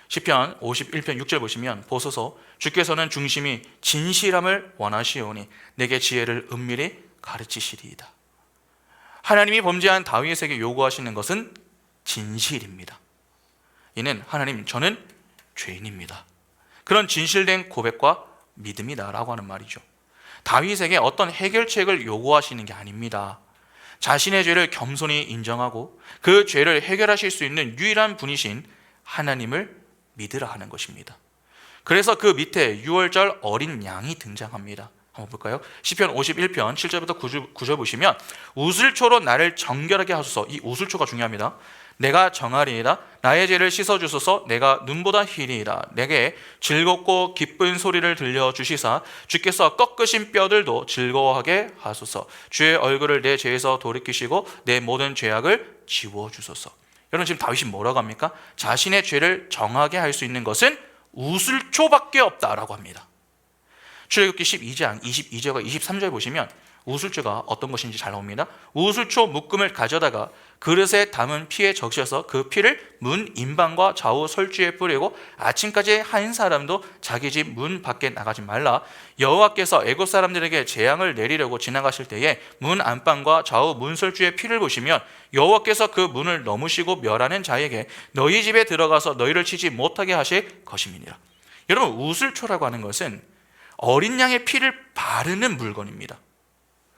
A: 시편 51편 6절 보시면 보소서 주께서는 중심이 진실함을 원하시오니 내게 지혜를 은밀히 가르치시리이다. 하나님이 범죄한 다윗에게 요구하시는 것은 진실입니다. 이는 하나님 저는 죄인입니다. 그런 진실된 고백과 믿음이다 라고 하는 말이죠. 다윗에게 어떤 해결책을 요구하시는 게 아닙니다. 자신의 죄를 겸손히 인정하고 그 죄를 해결하실 수 있는 유일한 분이신 하나님을 믿으라 하는 것입니다. 그래서 그 밑에 6월절 어린 양이 등장합니다. 한번 볼까요? 시편 51편 7절부터 9절 보시면 우슬초로 나를 정결하게 하소서. 이 우슬초가 중요합니다. 내가 정하리이다. 나의 죄를 씻어주소서. 내가 눈보다 희리이다. 내게 즐겁고 기쁜 소리를 들려주시사 주께서 꺾으신 뼈들도 즐거워하게 하소서. 주의 얼굴을 내 죄에서 돌이키시고 내 모든 죄악을 지워주소서. 여러분 지금 다윗이 뭐라고 합니까? 자신의 죄를 정하게 할 수 있는 것은 우슬초밖에 없다라고 합니다. 출애굽기 12장 22절과 23절 보시면 우슬초가 어떤 것인지 잘 나옵니다. 우슬초 묶음을 가져다가 그릇에 담은 피에 적셔서 그 피를 문 인방과 좌우 설주에 뿌리고 아침까지 한 사람도 자기 집 문 밖에 나가지 말라. 여호와께서 애굽 사람들에게 재앙을 내리려고 지나가실 때에 문 안방과 좌우 문 설주의 피를 보시면 여호와께서 그 문을 넘으시고 멸하는 자에게 너희 집에 들어가서 너희를 치지 못하게 하실 것임이니라. 여러분 우슬초라고 하는 것은 어린 양의 피를 바르는 물건입니다.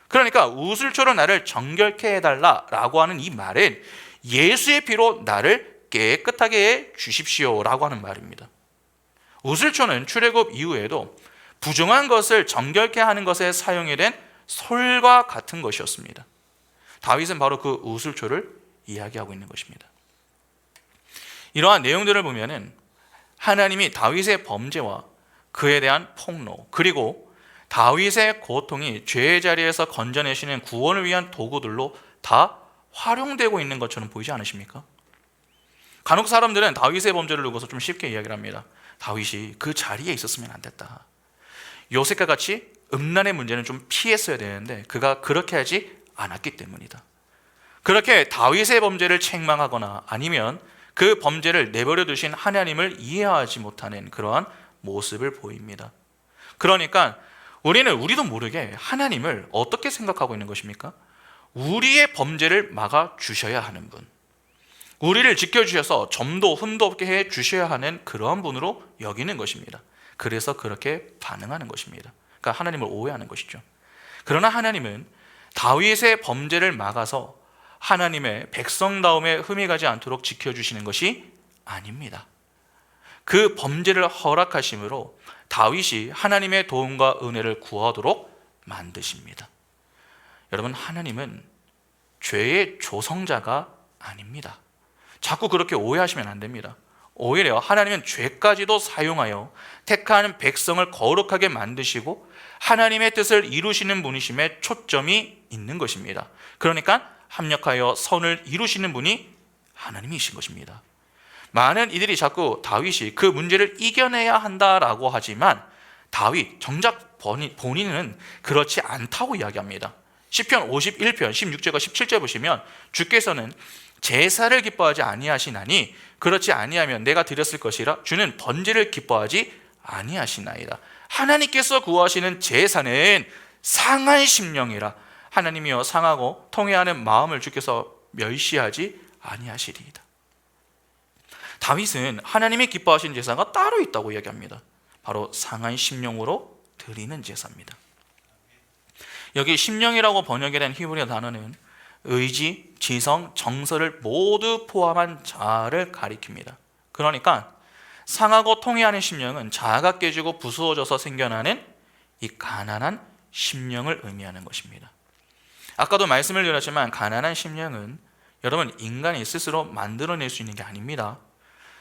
A: 그러니까 우슬초로 나를 정결케 해달라라고 하는 이 말은 예수의 피로 나를 깨끗하게 해 주십시오라고 하는 말입니다. 우슬초는 출애굽 이후에도 부정한 것을 정결케 하는 것에 사용이 된 솔과 같은 것이었습니다. 다윗은 바로 그 우슬초를 이야기하고 있는 것입니다. 이러한 내용들을 보면은 하나님이 다윗의 범죄와 그에 대한 폭로 그리고 다윗의 고통이 죄의 자리에서 건져내시는 구원을 위한 도구들로 다 활용되고 있는 것처럼 보이지 않으십니까? 간혹 사람들은 다윗의 범죄를 두고서 좀 쉽게 이야기를 합니다. 다윗이 그 자리에 있었으면 안 됐다. 요셉과 같이 음란의 문제는 좀 피했어야 되는데 그가 그렇게 하지 않았기 때문이다. 그렇게 다윗의 범죄를 책망하거나 아니면 그 범죄를 내버려 두신 하나님을 이해하지 못하는 그러한 모습을 보입니다. 그러니까 우리도 모르게 하나님을 어떻게 생각하고 있는 것입니까? 우리의 범죄를 막아 주셔야 하는 분, 우리를 지켜주셔서 점도 흠도 없게 해 주셔야 하는 그러한 분으로 여기는 것입니다. 그래서 그렇게 반응하는 것입니다. 그러니까 하나님을 오해하는 것이죠. 그러나 하나님은 다윗의 범죄를 막아서 하나님의 백성다움에 흠이 가지 않도록 지켜주시는 것이 아닙니다. 그 범죄를 허락하심으로 다윗이 하나님의 도움과 은혜를 구하도록 만드십니다. 여러분 하나님은 죄의 조성자가 아닙니다. 자꾸 그렇게 오해하시면 안 됩니다. 오히려 하나님은 죄까지도 사용하여 택한 백성을 거룩하게 만드시고 하나님의 뜻을 이루시는 분이심에 초점이 있는 것입니다. 그러니까 합력하여 선을 이루시는 분이 하나님이신 것입니다. 많은 이들이 자꾸 다윗이 그 문제를 이겨내야 한다라고 하지만 다윗 정작 본인은 그렇지 않다고 이야기합니다. 시편 51편 16절과 17절 보시면 주께서는 제사를 기뻐하지 아니하시나니 그렇지 아니하면 내가 드렸을 것이라 주는 번제를 기뻐하지 아니하시나이다. 하나님께서 구하시는 제사는 상한 심령이라 하나님이여 상하고 통회하는 마음을 주께서 멸시하지 아니하시리이다. 다윗은 하나님이 기뻐하시는 제사가 따로 있다고 이야기합니다. 바로 상한 심령으로 드리는 제사입니다. 여기 심령이라고 번역이 된 히브리어 단어는 의지, 지성, 정서를 모두 포함한 자아를 가리킵니다. 그러니까 상하고 통회하는 심령은 자아가 깨지고 부수어져서 생겨나는 이 가난한 심령을 의미하는 것입니다. 아까도 말씀을 드렸지만 가난한 심령은 여러분 인간이 스스로 만들어낼 수 있는 게 아닙니다.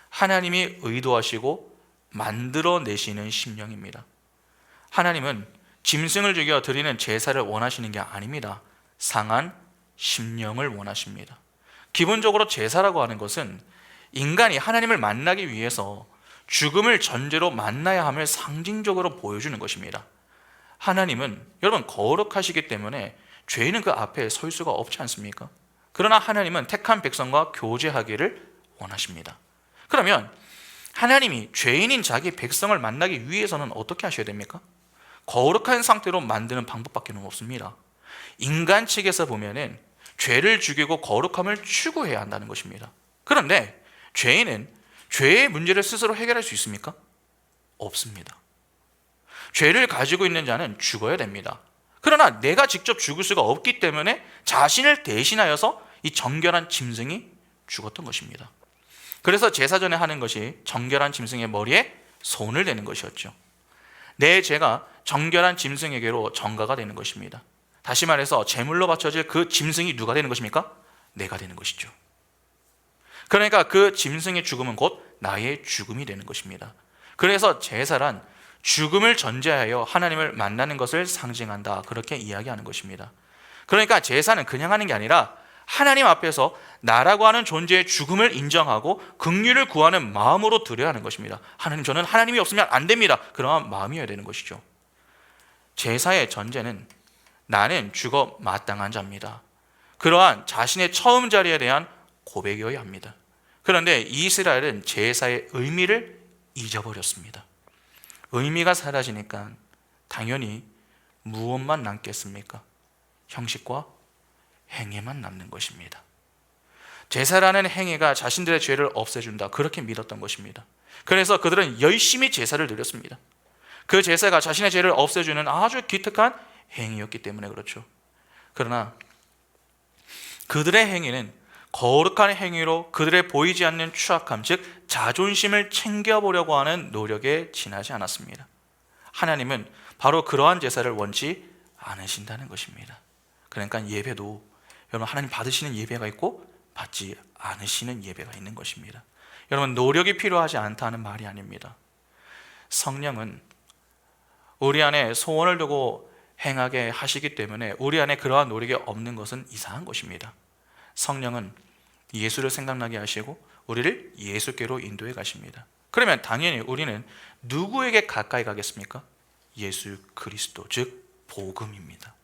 A: 하나님이 의도하시고 만들어내시는 심령입니다. 하나님은 짐승을 죽여 드리는 제사를 원하시는 게 아닙니다. 상한 심령을 원하십니다. 기본적으로 제사라고 하는 것은 인간이 하나님을 만나기 위해서 죽음을 전제로 만나야 함을 상징적으로 보여주는 것입니다. 하나님은 여러분 거룩하시기 때문에 죄인은 그 앞에 설 수가 없지 않습니까? 그러나 하나님은 택한 백성과 교제하기를 원하십니다. 그러면 하나님이 죄인인 자기 백성을 만나기 위해서는 어떻게 하셔야 됩니까? 거룩한 상태로 만드는 방법밖에 없습니다. 인간 측에서 보면은 죄를 죽이고 거룩함을 추구해야 한다는 것입니다. 그런데 죄인은 죄의 문제를 스스로 해결할 수 있습니까? 없습니다. 죄를 가지고 있는 자는 죽어야 됩니다. 그러나 내가 직접 죽을 수가 없기 때문에 자신을 대신하여서 이 정결한 짐승이 죽었던 것입니다. 그래서 제사 전에 하는 것이 정결한 짐승의 머리에 손을 대는 것이었죠. 내 죄가 정결한 짐승에게로 전가가 되는 것입니다. 다시 말해서 제물로 바쳐질 그 짐승이 누가 되는 것입니까? 내가 되는 것이죠. 그러니까 그 짐승의 죽음은 곧 나의 죽음이 되는 것입니다. 그래서 제사란 죽음을 전제하여 하나님을 만나는 것을 상징한다, 그렇게 이야기하는 것입니다. 그러니까 제사는 그냥 하는 게 아니라 하나님 앞에서 나라고 하는 존재의 죽음을 인정하고 긍휼을 구하는 마음으로 드려야 하는 것입니다. 하나님, 저는 하나님이 없으면 안 됩니다. 그러한 마음이어야 되는 것이죠. 제사의 전제는 나는 죽어 마땅한 자입니다. 그러한 자신의 처음 자리에 대한 고백이어야 합니다. 그런데 이스라엘은 제사의 의미를 잊어버렸습니다. 의미가 사라지니까 당연히 무엇만 남겠습니까? 형식과 행위만 남는 것입니다. 제사라는 행위가 자신들의 죄를 없애준다, 그렇게 믿었던 것입니다. 그래서 그들은 열심히 제사를 드렸습니다. 그 제사가 자신의 죄를 없애주는 아주 기특한 행위였기 때문에 그렇죠. 그러나 그들의 행위는 거룩한 행위로 그들의 보이지 않는 추악함, 즉 자존심을 챙겨보려고 하는 노력에 지나지 않았습니다. 하나님은 바로 그러한 제사를 원치 않으신다는 것입니다. 그러니까 예배도 여러분 하나님 받으시는 예배가 있고 받지 않으시는 예배가 있는 것입니다. 여러분 노력이 필요하지 않다는 말이 아닙니다. 성령은 우리 안에 소원을 두고 행하게 하시기 때문에 우리 안에 그러한 노력이 없는 것은 이상한 것입니다. 성령은 예수를 생각나게 하시고 우리를 예수께로 인도해 가십니다. 그러면 당연히 우리는 누구에게 가까이 가겠습니까? 예수 그리스도, 즉 복음입니다.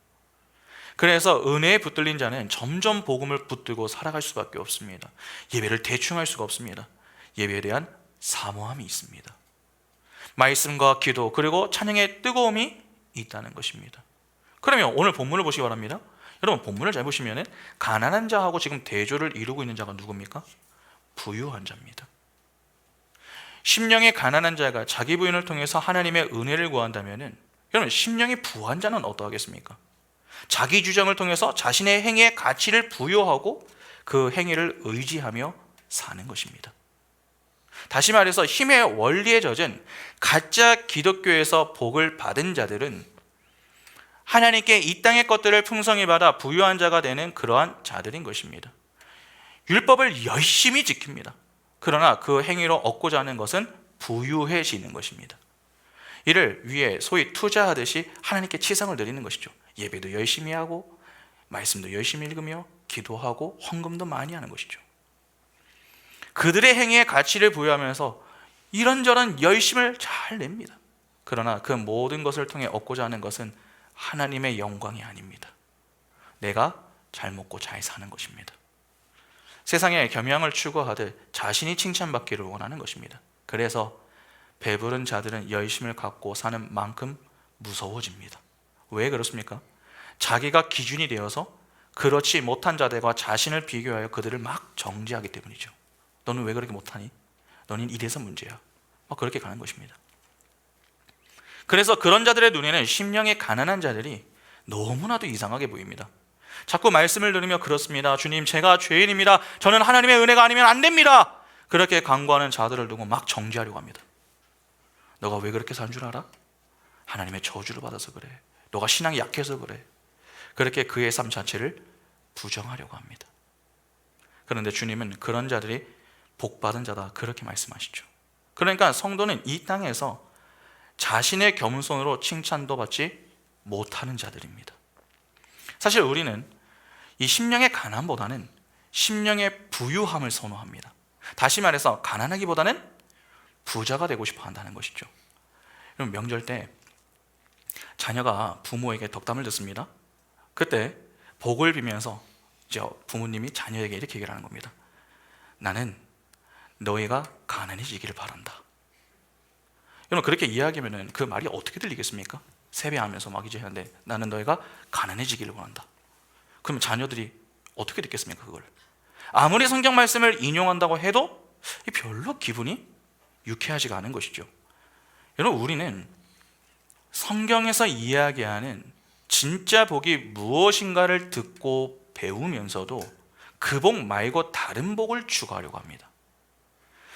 A: 그래서 은혜에 붙들린 자는 점점 복음을 붙들고 살아갈 수밖에 없습니다. 예배를 대충 할 수가 없습니다. 예배에 대한 사모함이 있습니다. 말씀과 기도 그리고 찬양의 뜨거움이 있다는 것입니다. 그러면 오늘 본문을 보시기 바랍니다. 여러분 본문을 잘 보시면 가난한 자하고 지금 대조를 이루고 있는 자가 누굽니까? 부유한 자입니다. 심령이 가난한 자가 자기 부인을 통해서 하나님의 은혜를 구한다면 여러분 심령이 부한 자는 어떠하겠습니까? 자기 주장을 통해서 자신의 행위의 가치를 부여하고 그 행위를 의지하며 사는 것입니다. 다시 말해서 힘의 원리에 젖은 가짜 기독교에서 복을 받은 자들은 하나님께 이 땅의 것들을 풍성히 받아 부유한 자가 되는 그러한 자들인 것입니다. 율법을 열심히 지킵니다. 그러나 그 행위로 얻고자 하는 것은 부유해지는 것입니다. 이를 위해 소위 투자하듯이 하나님께 치상을 드리는 것이죠. 예배도 열심히 하고 말씀도 열심히 읽으며 기도하고 헌금도 많이 하는 것이죠. 그들의 행위에 가치를 부여하면서 이런저런 열심을 잘 냅니다. 그러나 그 모든 것을 통해 얻고자 하는 것은 하나님의 영광이 아닙니다. 내가 잘 먹고 잘 사는 것입니다. 세상에 겸양을 추구하듯 자신이 칭찬받기를 원하는 것입니다. 그래서 배부른 자들은 열심을 갖고 사는 만큼 무서워집니다. 왜 그렇습니까? 자기가 기준이 되어서 그렇지 못한 자들과 자신을 비교하여 그들을 막 정죄하기 때문이죠. 너는 왜 그렇게 못하니? 너는 이래서 문제야. 그렇게 가는 것입니다. 그래서 그런 자들의 눈에는 심령이 가난한 자들이 너무나도 이상하게 보입니다. 자꾸 말씀을 들으며 그렇습니다. 주님, 제가 죄인입니다. 저는 하나님의 은혜가 아니면 안 됩니다. 그렇게 간구하는 자들을 두고 막 정죄하려고 합니다. 너가 왜 그렇게 산 줄 알아? 하나님의 저주를 받아서 그래. 너가 신앙이 약해서 그래. 그렇게 그의 삶 자체를 부정하려고 합니다. 그런데 주님은 그런 자들이 복받은 자다, 그렇게 말씀하시죠. 그러니까 성도는 이 땅에서 자신의 겸손으로 칭찬도 받지 못하는 자들입니다. 사실 우리는 이 심령의 가난보다는 심령의 부유함을 선호합니다. 다시 말해서 가난하기보다는 부자가 되고 싶어 한다는 것이죠. 여러분, 명절 때 자녀가 부모에게 덕담을 듣습니다. 그때 복을 빌면서 이제 부모님이 자녀에게 이렇게 얘기를 하는 겁니다. 나는 너희가 가난해지기를 바란다. 여러분, 그렇게 이야기하면 그 말이 어떻게 들리겠습니까? 세배하면서 막 이제 하는데 나는 너희가 가난해지기를 원한다. 그러면 자녀들이 어떻게 듣겠습니까? 그걸 아무리 성경 말씀을 인용한다고 해도 별로 기분이 유쾌하지가 않은 것이죠. 여러분, 우리는 성경에서 이야기하는 진짜 복이 무엇인가를 듣고 배우면서도 그 복 말고 다른 복을 추구하려고 합니다.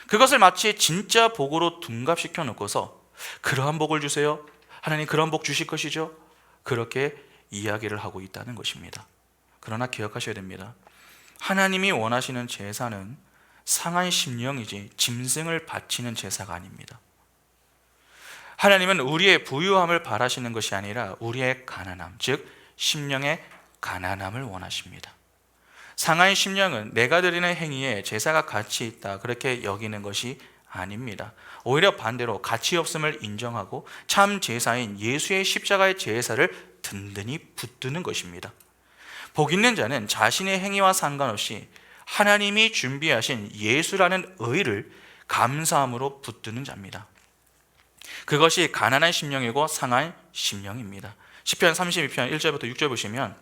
A: 그것을 마치 진짜 복으로 둔갑시켜 놓고서 그러한 복을 주세요, 하나님 그런 복 주실 것이죠, 그렇게 이야기를 하고 있다는 것입니다. 그러나 기억하셔야 됩니다. 하나님이 원하시는 제사는 상한 심령이지 짐승을 바치는 제사가 아닙니다. 하나님은 우리의 부유함을 바라시는 것이 아니라 우리의 가난함, 즉 심령의 가난함을 원하십니다. 상한 심령은 내가 드리는 행위에 제사가 가치 있다, 그렇게 여기는 것이 아닙니다. 오히려 반대로 가치 없음을 인정하고 참 제사인 예수의 십자가의 제사를 든든히 붙드는 것입니다. 복 있는 자는 자신의 행위와 상관없이 하나님이 준비하신 예수라는 의를 감사함으로 붙드는 자입니다. 그것이 가난한 심령이고 상한 심령입니다. 시편 32편 1절부터 6절 보시면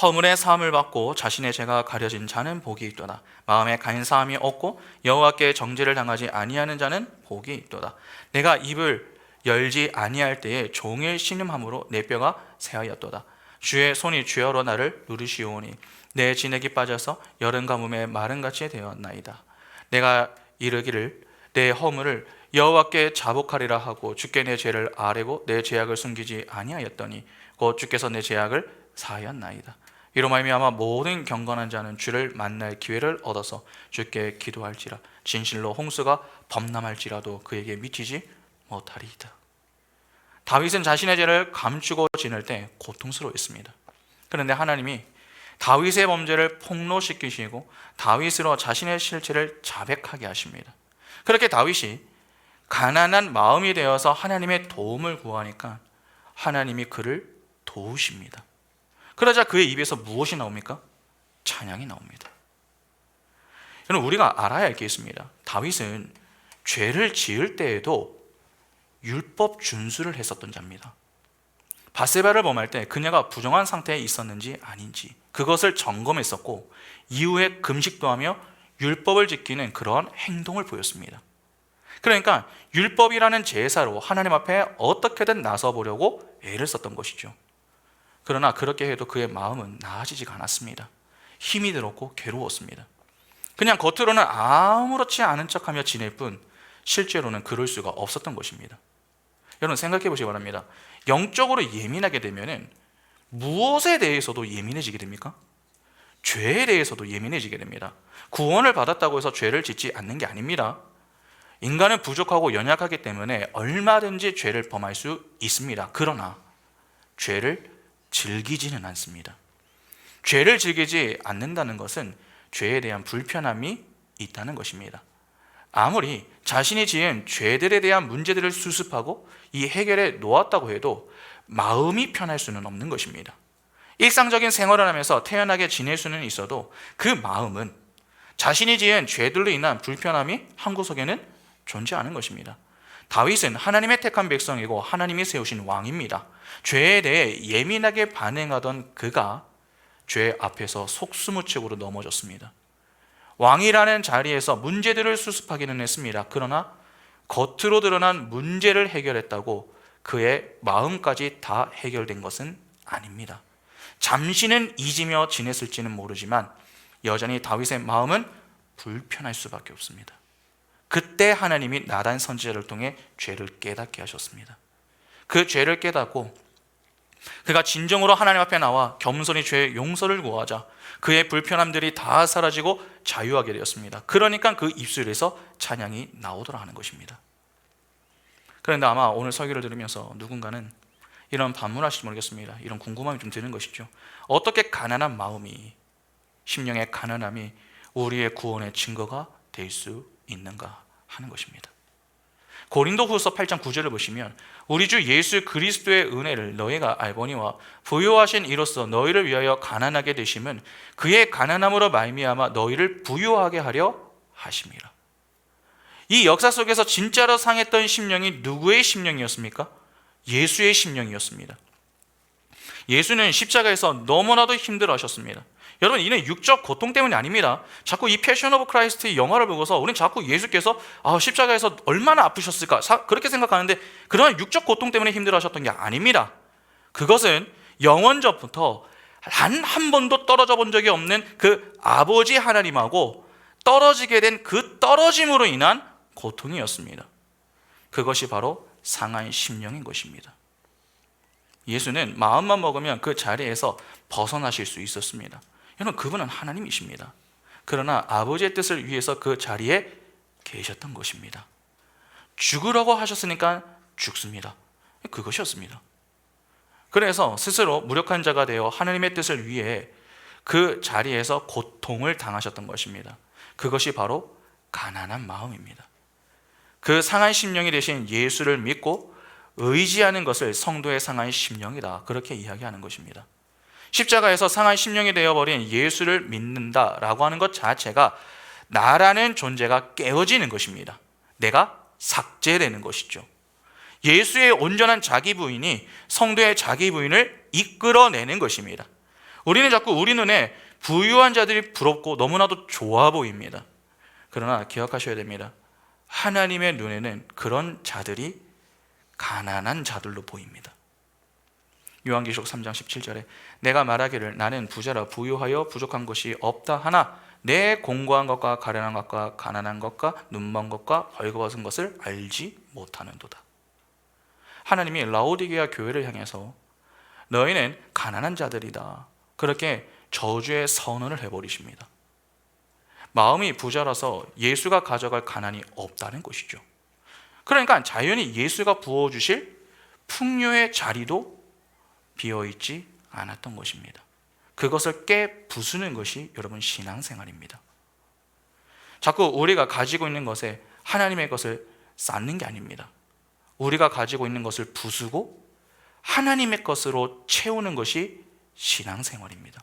A: 허물의 사함을 받고 자신의 죄가 가려진 자는 복이 있도다. 마음에 간사함이 없고 여호와께 정죄를 당하지 아니하는 자는 복이 있도다. 내가 입을 열지 아니할 때에 종일 신음함으로 내 뼈가 새하였도다. 주의 손이 죄어로 나를 누르시오니 내 진액이 빠져서 여름 가뭄에 마른같이 되었나이다. 내가 이르기를 내 허물을 여호와께 자복하리라 하고 주께 내 죄를 아뢰고 내 죄악을 숨기지 아니하였더니 곧 주께서 내 죄악을 사하였나이다. 이로 말미암아 모든 경건한 자는 주를 만날 기회를 얻어서 주께 기도할지라. 진실로 홍수가 범람할지라도 그에게 미치지 못하리이다. 다윗은 자신의 죄를 감추고 지낼 때 고통스러워했습니다. 그런데 하나님이 다윗의 범죄를 폭로시키시고 다윗으로 자신의 실체를 자백하게 하십니다. 그렇게 다윗이 가난한 마음이 되어서 하나님의 도움을 구하니까 하나님이 그를 도우십니다. 그러자 그의 입에서 무엇이 나옵니까? 찬양이 나옵니다. 여러분, 우리가 알아야 할 게 있습니다. 다윗은 죄를 지을 때에도 율법 준수를 했었던 자입니다. 바세바를 범할 때 그녀가 부정한 상태에 있었는지 아닌지 그것을 점검했었고 이후에 금식도 하며 율법을 지키는 그런 행동을 보였습니다. 그러니까 율법이라는 제사로 하나님 앞에 어떻게든 나서보려고 애를 썼던 것이죠. 그러나 그렇게 해도 그의 마음은 나아지지가 않았습니다. 힘이 들었고 괴로웠습니다. 그냥 겉으로는 아무렇지 않은 척하며 지낼 뿐 실제로는 그럴 수가 없었던 것입니다. 여러분, 생각해 보시기 바랍니다. 영적으로 예민하게 되면 무엇에 대해서도 예민해지게 됩니까? 죄에 대해서도 예민해지게 됩니다. 구원을 받았다고 해서 죄를 짓지 않는 게 아닙니다. 인간은 부족하고 연약하기 때문에 얼마든지 죄를 범할 수 있습니다. 그러나 죄를 즐기지는 않습니다. 죄를 즐기지 않는다는 것은 죄에 대한 불편함이 있다는 것입니다. 아무리 자신이 지은 죄들에 대한 문제들을 수습하고 이 해결에 놓았다고 해도 마음이 편할 수는 없는 것입니다. 일상적인 생활을 하면서 태연하게 지낼 수는 있어도 그 마음은 자신이 지은 죄들로 인한 불편함이 한 구석에는 존재하는 것입니다. 다윗은 하나님의 택한 백성이고 하나님이 세우신 왕입니다. 죄에 대해 예민하게 반응하던 그가 죄 앞에서 속수무책으로 넘어졌습니다. 왕이라는 자리에서 문제들을 수습하기는 했습니다. 그러나 겉으로 드러난 문제를 해결했다고 그의 마음까지 다 해결된 것은 아닙니다. 잠시는 잊으며 지냈을지는 모르지만 여전히 다윗의 마음은 불편할 수밖에 없습니다. 그때 하나님이 나단 선지자를 통해 죄를 깨닫게 하셨습니다. 그 죄를 깨닫고 그가 진정으로 하나님 앞에 나와 겸손히 죄의 용서를 구하자 그의 불편함들이 다 사라지고 자유하게 되었습니다. 그러니까 그 입술에서 찬양이 나오더라 하는 것입니다. 그런데 아마 오늘 설교를 들으면서 누군가는 이런 반문하실지 모르겠습니다. 이런 궁금함이 좀 드는 것이죠. 어떻게 가난한 마음이, 심령의 가난함이 우리의 구원의 증거가 될 수 있는가 하는 것입니다. 고린도후서 8장 9절을 보시면 우리 주 예수 그리스도의 은혜를 너희가 알거니와 부요하신 이로써 너희를 위하여 가난하게 되심은 그의 가난함으로 말미암아 너희를 부요하게 하려 하심이라. 이 역사 속에서 진짜로 상했던 심령이 누구의 심령이었습니까? 예수의 심령이었습니다. 예수는 십자가에서 너무나도 힘들어하셨습니다. 여러분, 이는 육적 고통 때문이 아닙니다. 자꾸 이 패션 오브 크라이스트의 영화를 보고서 우리는 자꾸 예수께서 십자가에서 얼마나 아프셨을까 그렇게 생각하는데, 그러나 육적 고통 때문에 힘들어하셨던 게 아닙니다. 그것은 영원전부터 한 번도 떨어져 본 적이 없는 그 아버지 하나님하고 떨어지게 된 그 떨어짐으로 인한 고통이었습니다. 그것이 바로 상한 심령인 것입니다. 예수는 마음만 먹으면 그 자리에서 벗어나실 수 있었습니다. 여러분, 그분은 하나님이십니다. 그러나 아버지의 뜻을 위해서 그 자리에 계셨던 것입니다. 죽으라고 하셨으니까 죽습니다. 그것이었습니다. 그래서 스스로 무력한 자가 되어 하나님의 뜻을 위해 그 자리에서 고통을 당하셨던 것입니다. 그것이 바로 가난한 마음입니다. 그 상한 심령이 되신 예수를 믿고 의지하는 것을 성도의 상한 심령이다, 그렇게 이야기하는 것입니다. 십자가에서 상한 심령이 되어버린 예수를 믿는다라고 하는 것 자체가 나라는 존재가 깨어지는 것입니다. 내가 삭제되는 것이죠. 예수의 온전한 자기 부인이 성도의 자기 부인을 이끌어내는 것입니다. 우리는 자꾸 우리 눈에 부유한 자들이 부럽고 너무나도 좋아 보입니다. 그러나 기억하셔야 됩니다. 하나님의 눈에는 그런 자들이 가난한 자들로 보입니다. 요한계시록 3장 17절에 내가 말하기를 나는 부자라 부유하여 부족한 것이 없다 하나 내 공고한 것과 가련한 것과 가난한 것과 눈먼 것과 벌거벗은 것을 알지 못하는도다. 하나님이 라오디게아 교회를 향해서 너희는 가난한 자들이다, 그렇게 저주의 선언을 해버리십니다. 마음이 부자라서 예수가 가져갈 가난이 없다는 것이죠. 그러니까 자연히 예수가 부어주실 풍요의 자리도 비어있지 않았던 것입니다. 그것을 깨부수는 것이 여러분 신앙생활입니다. 자꾸 우리가 가지고 있는 것에 하나님의 것을 쌓는 게 아닙니다. 우리가 가지고 있는 것을 부수고 하나님의 것으로 채우는 것이 신앙생활입니다.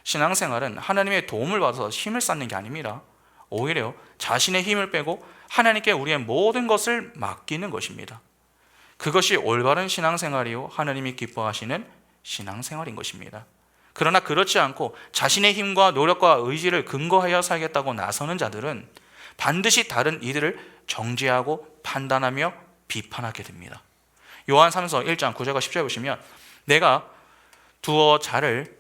A: 신앙생활은 하나님의 도움을 받아서 힘을 쌓는 게 아닙니다. 오히려 자신의 힘을 빼고 하나님께 우리의 모든 것을 맡기는 것입니다. 그것이 올바른 신앙생활이요 하나님이 기뻐하시는 신앙생활인 것입니다. 그러나 그렇지 않고 자신의 힘과 노력과 의지를 근거하여 살겠다고 나서는 자들은 반드시 다른 이들을 정죄하고 판단하며 비판하게 됩니다. 요한 3서 1장 9절과 10절 보시면 내가 두어 자를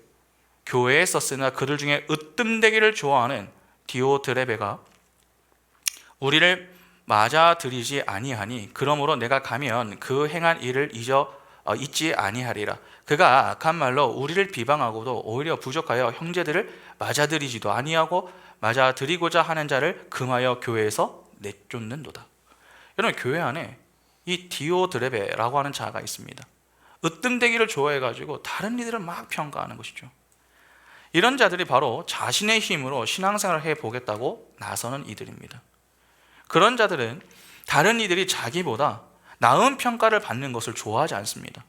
A: 교회에 썼으나 그들 중에 으뜸되기를 좋아하는 디오드레베가 우리를 맞아들이지 아니하니 그러므로 내가 가면 그 행한 일을 잊지 아니하리라. 그가 악한 말로 우리를 비방하고도 오히려 부족하여 형제들을 맞아들이지도 아니하고 맞아들이고자 하는 자를 금하여 교회에서 내쫓는도다. 여러분, 교회 안에 이 디오드레베라고 하는 자가 있습니다. 으뜸되기를 좋아해가지고 다른 이들을 막 평가하는 것이죠. 이런 자들이 바로 자신의 힘으로 신앙생활을 해보겠다고 나서는 이들입니다. 그런 자들은 다른 이들이 자기보다 나은 평가를 받는 것을 좋아하지 않습니다.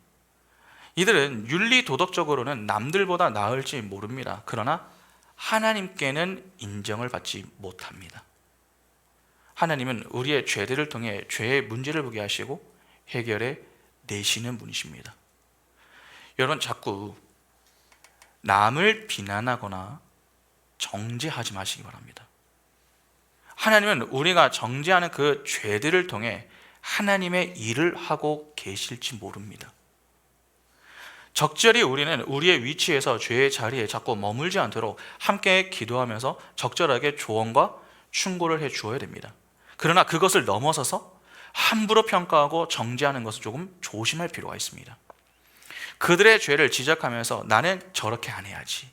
A: 이들은 윤리 도덕적으로는 남들보다 나을지 모릅니다. 그러나 하나님께는 인정을 받지 못합니다. 하나님은 우리의 죄들을 통해 죄의 문제를 보게 하시고 해결해 내시는 분이십니다. 여러분, 자꾸 남을 비난하거나 정죄하지 마시기 바랍니다. 하나님은 우리가 정죄하는 그 죄들을 통해 하나님의 일을 하고 계실지 모릅니다. 적절히 우리는 우리의 위치에서 죄의 자리에 자꾸 머물지 않도록 함께 기도하면서 적절하게 조언과 충고를 해 주어야 됩니다. 그러나 그것을 넘어서서 함부로 평가하고 정죄하는 것은 조금 조심할 필요가 있습니다. 그들의 죄를 지적하면서 나는 저렇게 안 해야지,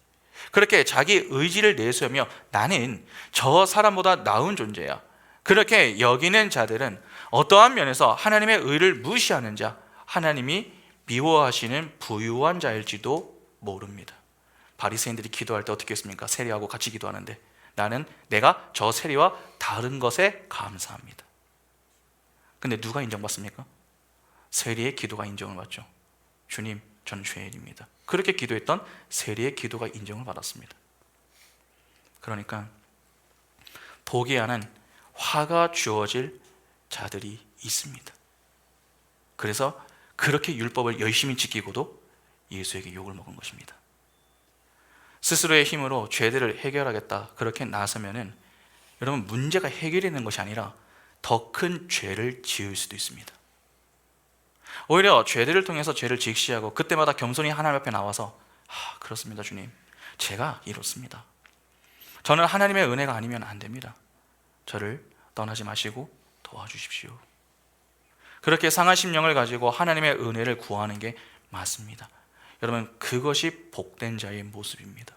A: 그렇게 자기 의지를 내세우며 나는 저 사람보다 나은 존재야, 그렇게 여기는 자들은 어떠한 면에서 하나님의 의를 무시하는 자, 하나님이 미워하시는 부유한 자일지도 모릅니다. 바리새인들이 기도할 때 어떻게 했습니까? 세리하고 같이 기도하는데 나는 내가 저 세리와 다른 것에 감사합니다. 근데 누가 인정받습니까? 세리의 기도가 인정을 받죠. 주님, 저는 죄인입니다. 그렇게 기도했던 세리의 기도가 인정을 받았습니다. 그러니까 보기 하는 화가 주어질 자들이 있습니다. 그래서 그렇게 율법을 열심히 지키고도 예수에게 욕을 먹은 것입니다. 스스로의 힘으로 죄들을 해결하겠다 그렇게 나서면은 여러분, 문제가 해결되는 것이 아니라 더 큰 죄를 지을 수도 있습니다. 오히려 죄들을 통해서 죄를 직시하고 그때마다 겸손히 하나님 앞에 나와서 그렇습니다 주님, 제가 이렇습니다. 저는 하나님의 은혜가 아니면 안 됩니다. 저를 떠나지 마시고 도와주십시오. 그렇게 상한 심령을 가지고 하나님의 은혜를 구하는 게 맞습니다. 여러분, 그것이 복된 자의 모습입니다.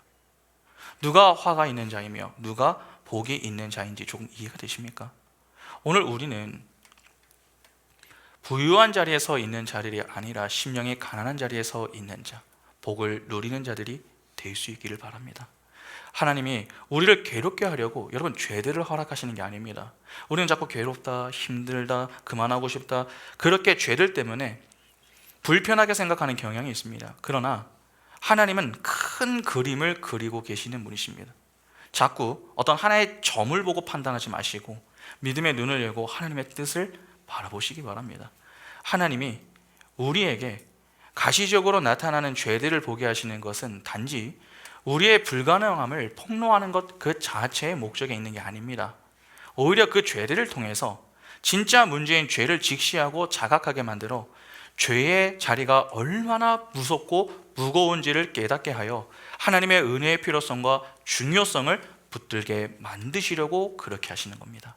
A: 누가 화가 있는 자이며 누가 복이 있는 자인지 조금 이해가 되십니까? 오늘 우리는 부유한 자리에 서 있는 자들이 아니라 심령이 가난한 자리에 서 있는 자, 복을 누리는 자들이 될 수 있기를 바랍니다. 하나님이 우리를 괴롭게 하려고 여러분 죄들을 허락하시는 게 아닙니다. 우리는 자꾸 괴롭다, 힘들다, 그만하고 싶다, 그렇게 죄들 때문에 불편하게 생각하는 경향이 있습니다. 그러나 하나님은 큰 그림을 그리고 계시는 분이십니다. 자꾸 어떤 하나의 점을 보고 판단하지 마시고 믿음의 눈을 열고 하나님의 뜻을 바라보시기 바랍니다. 하나님이 우리에게 가시적으로 나타나는 죄들을 보게 하시는 것은 단지 우리의 불가능함을 폭로하는 것 그 자체의 목적에 있는 게 아닙니다. 오히려 그 죄들을 통해서 진짜 문제인 죄를 직시하고 자각하게 만들어 죄의 자리가 얼마나 무섭고 무거운지를 깨닫게 하여 하나님의 은혜의 필요성과 중요성을 붙들게 만드시려고 그렇게 하시는 겁니다.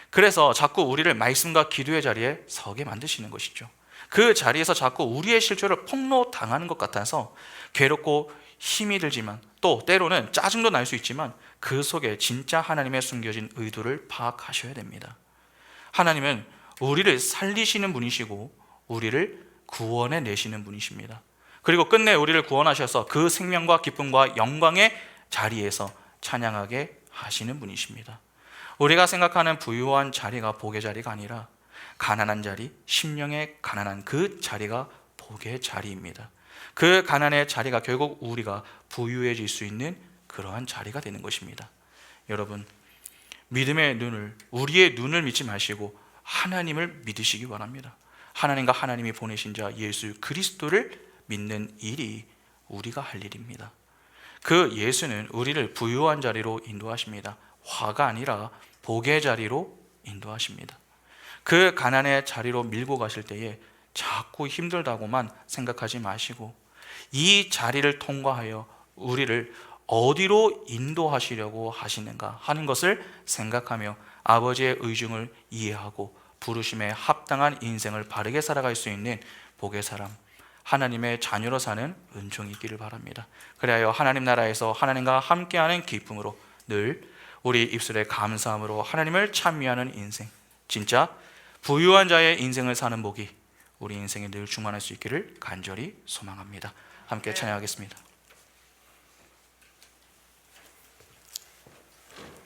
A: 그래서 자꾸 우리를 말씀과 기도의 자리에 서게 만드시는 것이죠. 그 자리에서 자꾸 우리의 실체를 폭로당하는 것 같아서 괴롭고 힘이 들지만 또 때로는 짜증도 날 수 있지만 그 속에 진짜 하나님의 숨겨진 의도를 파악하셔야 됩니다. 하나님은 우리를 살리시는 분이시고 우리를 구원해 내시는 분이십니다. 그리고 끝내 우리를 구원하셔서 그 생명과 기쁨과 영광의 자리에서 찬양하게 하시는 분이십니다. 우리가 생각하는 부유한 자리가 복의 자리가 아니라 가난한 자리, 심령의 가난한 그 자리가 복의 자리입니다. 그 가난의 자리가 결국 우리가 부유해질 수 있는 그러한 자리가 되는 것입니다. 여러분, 믿음의 눈을, 우리의 눈을 믿지 마시고 하나님을 믿으시기 바랍니다. 하나님과 하나님이 보내신 자 예수 그리스도를 믿는 일이 우리가 할 일입니다. 그 예수는 우리를 부유한 자리로 인도하십니다. 화가 아니라 복의 자리로 인도하십니다. 그 가난의 자리로 밀고 가실 때에 자꾸 힘들다고만 생각하지 마시고 이 자리를 통과하여 우리를 어디로 인도하시려고 하시는가 하는 것을 생각하며 아버지의 의중을 이해하고 부르심에 합당한 인생을 바르게 살아갈 수 있는 복의 사람, 하나님의 자녀로 사는 은총이 있기를 바랍니다. 그리하여 하나님 나라에서 하나님과 함께하는 기쁨으로 늘 우리 입술에 감사함으로 하나님을 찬미하는 인생, 진짜 부유한 자의 인생을 사는 복이 우리 인생에 늘 충만할 수 있기를 간절히 소망합니다. 함께 찬양하겠습니다.